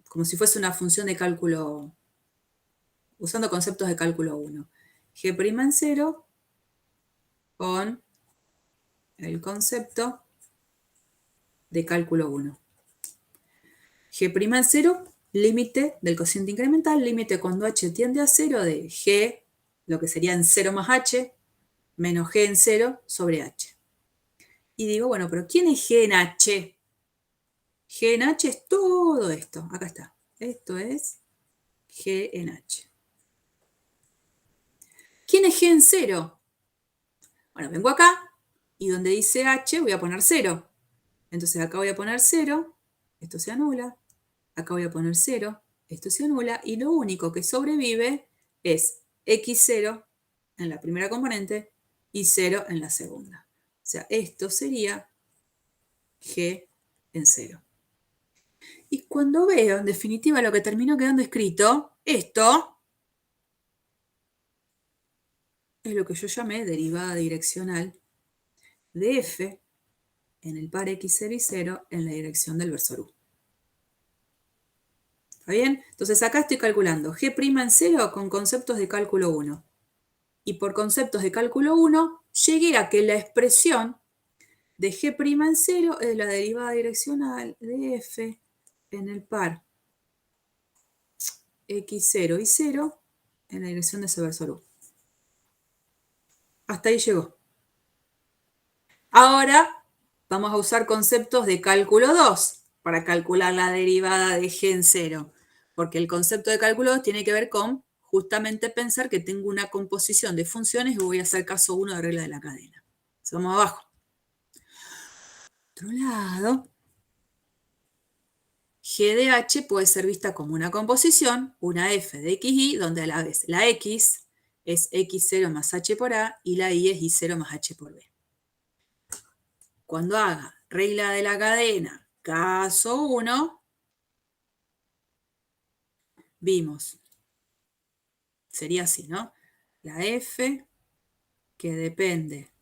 como si fuese una función de cálculo, usando conceptos de cálculo 1. G' en 0 con el concepto de cálculo 1. G' en 0, límite del cociente incremental, límite cuando h tiende a 0 de g, lo que sería en 0 más h, menos g en 0 sobre h. Y digo, bueno, pero ¿quién es g en h? G en h es todo esto. Acá está. Esto es g en h. ¿Quién es g en 0? Bueno, vengo acá y donde dice h voy a poner 0. Entonces acá voy a poner 0, esto se anula. Acá voy a poner 0, esto se anula. Y lo único que sobrevive es x0 en la primera componente y 0 en la segunda. O sea, esto sería g en 0. Y cuando veo, en definitiva, lo que terminó quedando escrito, esto es lo que yo llamé derivada direccional de f en el par x0 y 0 en la dirección del versor u. ¿Está bien? Entonces acá estoy calculando g' en 0 con conceptos de cálculo 1. Y por conceptos de cálculo 1, llegué a que la expresión de g' en 0 es la derivada direccional de f en el par x0 y 0 en la dirección de ese versor u. Hasta ahí llegó. Ahora vamos a usar conceptos de cálculo 2 para calcular la derivada de g en 0. Porque el concepto de cálculo 2 tiene que ver con justamente pensar que tengo una composición de funciones y voy a hacer caso 1 de regla de la cadena. Entonces vamos abajo. Otro lado. g de h puede ser vista como una composición, una f de xy, donde a la vez la x es x0 más h por a y la y es y0 más h por b. Cuando haga regla de la cadena, caso 1, vimos, sería así, ¿no? La f que depende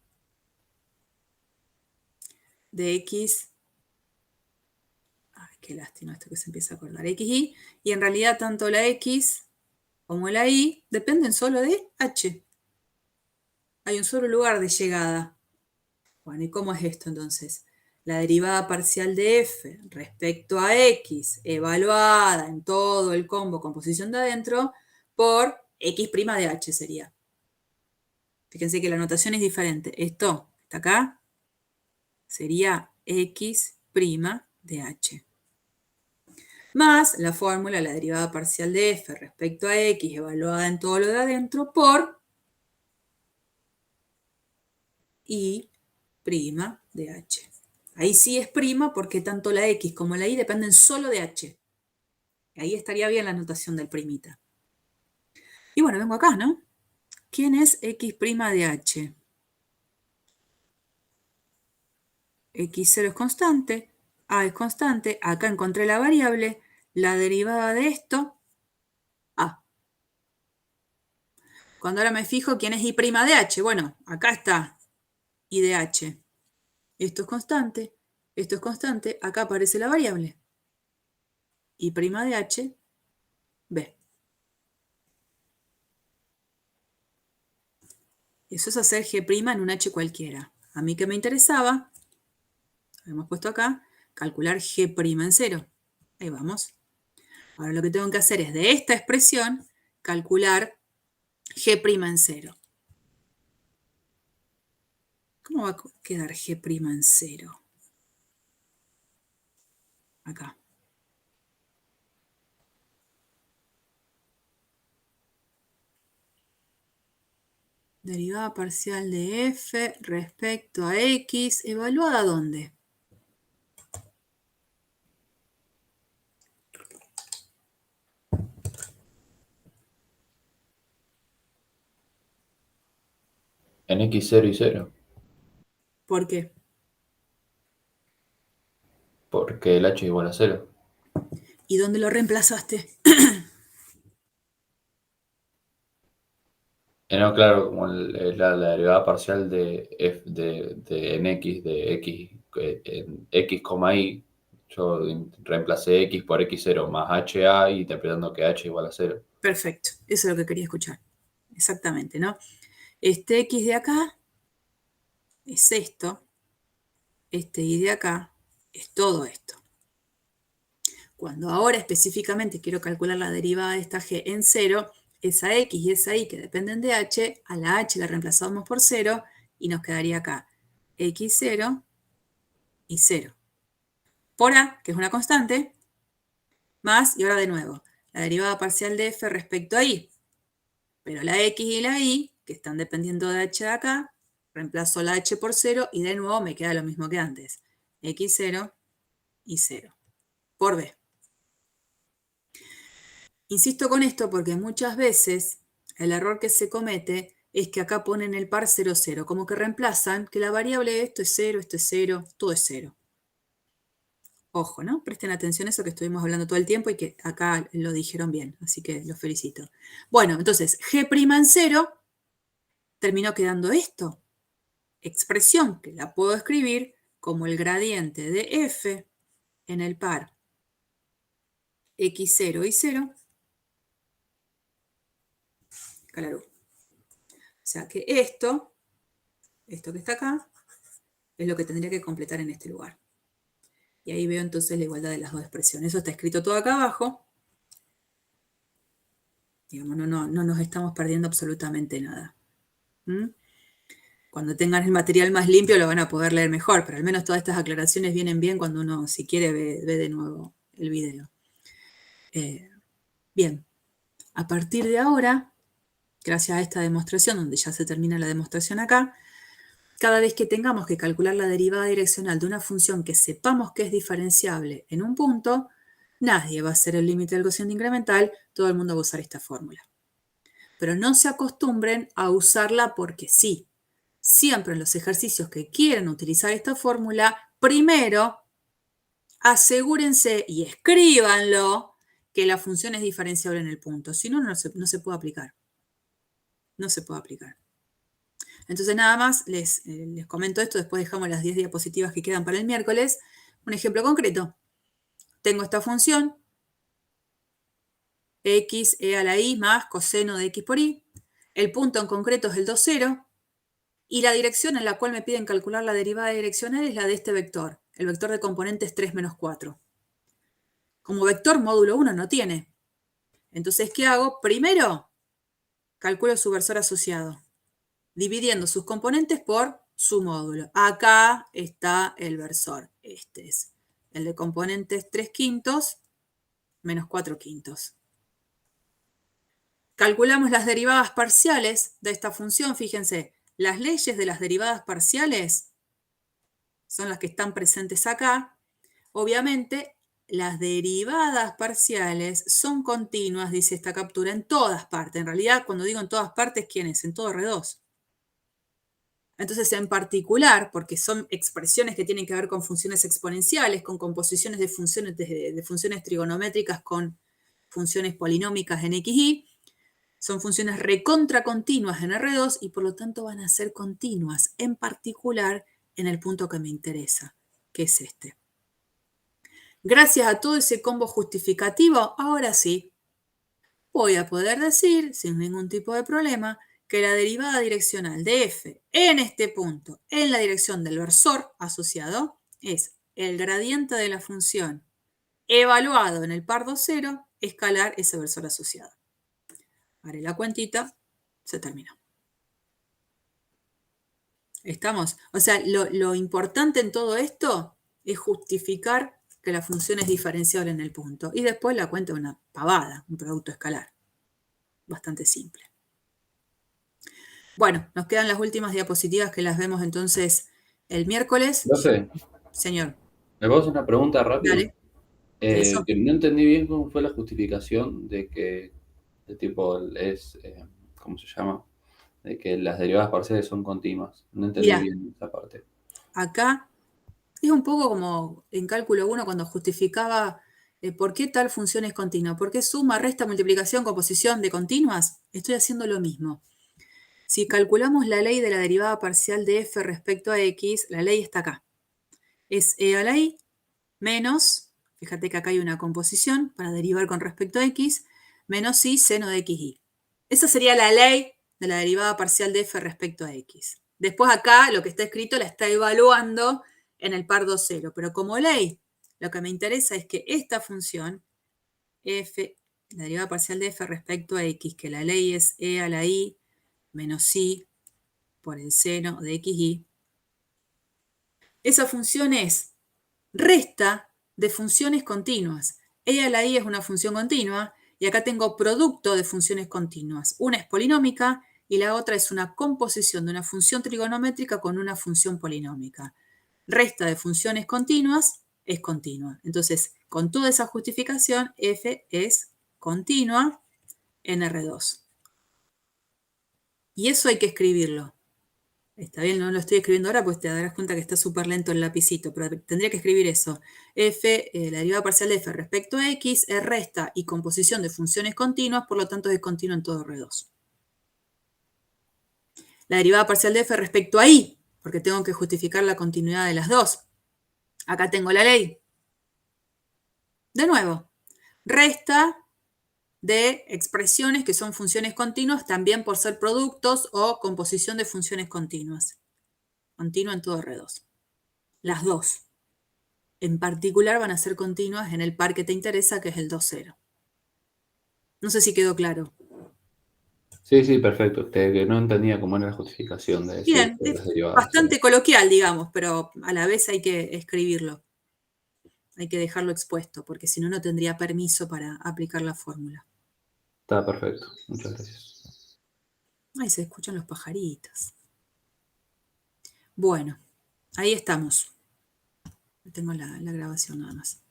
de x, ay, qué lástima esto que se empieza a acordar, xy, y en realidad tanto la x como la y dependen solo de h. Hay un solo lugar de llegada. Bueno, ¿y cómo es esto entonces? La derivada parcial de f respecto a x evaluada en todo el combo composición de adentro por x' de h sería. Fíjense que la notación es diferente. Esto está acá sería x' de h. Más la fórmula, la derivada parcial de f respecto a x evaluada en todo lo de adentro por y' de h. Ahí sí es prima porque tanto la x como la y dependen solo de h. Ahí estaría bien la notación del primita. Y bueno, vengo acá, ¿no? ¿Quién es x' de h? x0 es constante, a es constante, acá encontré la variable, la derivada de esto, a. Cuando ahora me fijo quién es y' de h, bueno, acá está y de h. Esto es constante, acá aparece la variable. Y' de h, b. Eso es hacer g' en un h cualquiera. A mí que me interesaba, hemos puesto acá, calcular g' en 0. Ahí vamos. Ahora lo que tengo que hacer es de esta expresión calcular g' en 0. ¿Cómo va a quedar g' en 0? Acá. Derivada parcial de f respecto a x, ¿evaluada dónde? En x0 y 0, ¿Por qué? porque el h es igual a 0. ¿Y dónde lo reemplazaste? No, claro, como la derivada parcial de f de en x de x en x, y, yo reemplacé x por x0 más ha y interpretando que h igual a 0. Perfecto, eso es lo que quería escuchar. Exactamente, ¿no? Este x de acá es esto, este y de acá es todo esto. Cuando ahora específicamente quiero calcular la derivada de esta g en 0, esa x y esa y que dependen de h, a la h la reemplazamos por 0 y nos quedaría acá x0 y 0. Por a, que es una constante, más, y ahora de nuevo, la derivada parcial de f respecto a y. Pero la x y la y, que están dependiendo de h de acá, reemplazo la h por 0 y de nuevo me queda lo mismo que antes. x0 y 0. Por b. Insisto con esto porque muchas veces el error que se comete es que acá ponen el par 0, 0, como que reemplazan que la variable esto es 0, todo es 0. Ojo, ¿no? Presten atención a eso que estuvimos hablando todo el tiempo y que acá lo dijeron bien, así que los felicito. Bueno, entonces, g' en 0 terminó quedando esto. Expresión que la puedo escribir como el gradiente de f en el par x0 y 0. Claro. O sea que esto que está acá, es lo que tendría que completar en este lugar. Y ahí veo entonces la igualdad de las dos expresiones. Eso está escrito todo acá abajo. Digamos, no nos estamos perdiendo absolutamente nada. Cuando tengan el material más limpio lo van a poder leer mejor, pero al menos todas estas aclaraciones vienen bien cuando uno, si quiere, ve de nuevo el video. Bien, a partir de ahora, gracias a esta demostración, donde ya se termina la demostración acá, cada vez que tengamos que calcular la derivada direccional de una función que sepamos que es diferenciable en un punto, nadie va a hacer el límite del cociente incremental, todo el mundo va a usar esta fórmula. Pero no se acostumbren a usarla porque sí. Siempre en los ejercicios que quieran utilizar esta fórmula, primero asegúrense y escríbanlo que la función es diferenciable en el punto. Si no, no se puede aplicar. No se puede aplicar. Entonces nada más les comento esto, después dejamos las 10 diapositivas que quedan para el miércoles. Un ejemplo concreto. Tengo esta función, x e a la i más coseno de x por y. El punto en concreto es el 2, 0. Y la dirección en la cual me piden calcular la derivada direccional es la de este vector. El vector de componentes 3 menos 4. Como vector módulo 1 no tiene. Entonces, ¿qué hago? Primero, calculo su versor asociado, dividiendo sus componentes por su módulo. Acá está el versor. Este es el de componentes 3/5 menos 4/5. Calculamos las derivadas parciales de esta función. Fíjense, las leyes de las derivadas parciales son las que están presentes acá. Obviamente, las derivadas parciales son continuas, dice esta captura, en todas partes. En realidad, cuando digo en todas partes, ¿quién es? En todo R2. Entonces, en particular, porque son expresiones que tienen que ver con funciones exponenciales, con composiciones de funciones trigonométricas con funciones polinómicas en XY, son funciones recontracontinuas en R2 y por lo tanto van a ser continuas, en particular en el punto que me interesa, que es este. Gracias a todo ese combo justificativo, ahora sí, voy a poder decir, sin ningún tipo de problema, que la derivada direccional de f en este punto, en la dirección del versor asociado, es el gradiente de la función evaluado en el par 2, 0, escalar ese versor asociado. Haré la cuentita, se terminó. ¿Estamos? O sea, lo importante en todo esto es justificar que la función es diferenciable en el punto. Y después la cuenta es una pavada, un producto escalar. Bastante simple. Bueno, nos quedan las últimas diapositivas que las vemos entonces el miércoles. Profe, Señor. ¿me puedo hacer una pregunta rápida? Dale. Eso. Que no entendí bien cómo fue la justificación de que ¿cómo se llama? De que las derivadas parciales son continuas. No entendí Mirá. bien esa parte. Acá es un poco como en cálculo 1 cuando justificaba por qué tal función es continua. ¿Por qué suma, resta, multiplicación, composición de continuas? Estoy haciendo lo mismo. Si calculamos la ley de la derivada parcial de f respecto a x, la ley está acá. Es e a la i menos, fíjate que acá hay una composición para derivar con respecto a x, menos i seno de xy. Esa sería la ley de la derivada parcial de f respecto a x. Después acá lo que está escrito la está evaluando en el par 2, 0. Pero como ley, lo que me interesa es que esta función, f, la derivada parcial de f respecto a x, que la ley es e a la i menos i por el seno de xy, esa función es resta de funciones continuas. E a la i es una función continua y acá tengo producto de funciones continuas. Una es polinómica y la otra es una composición de una función trigonométrica con una función polinómica. Resta de funciones continuas es continua. Entonces, con toda esa justificación, f es continua en R2. Y eso hay que escribirlo. Está bien, no lo estoy escribiendo ahora, pues te darás cuenta que está súper lento el lapicito, pero tendría que escribir eso. F, la derivada parcial de f respecto a x, es resta y composición de funciones continuas, por lo tanto es continua en todo R2. La derivada parcial de f respecto a y, porque tengo que justificar la continuidad de las dos. Acá tengo la ley. De nuevo, resta de expresiones que son funciones continuas, también por ser productos o composición de funciones continuas. Continua en todo R2. Las dos. En particular van a ser continuas en el par que te interesa, que es el 2, 0. No sé si quedó claro. Sí, perfecto. Que no entendía cómo era la justificación de Bien, las es derivadas. bastante coloquial, digamos, pero a la vez hay que escribirlo. Hay que dejarlo expuesto, porque si no, no tendría permiso para aplicar la fórmula. Está perfecto. Muchas gracias. Ay, se escuchan los pajaritos. Bueno, ahí estamos. Tengo la grabación nada más.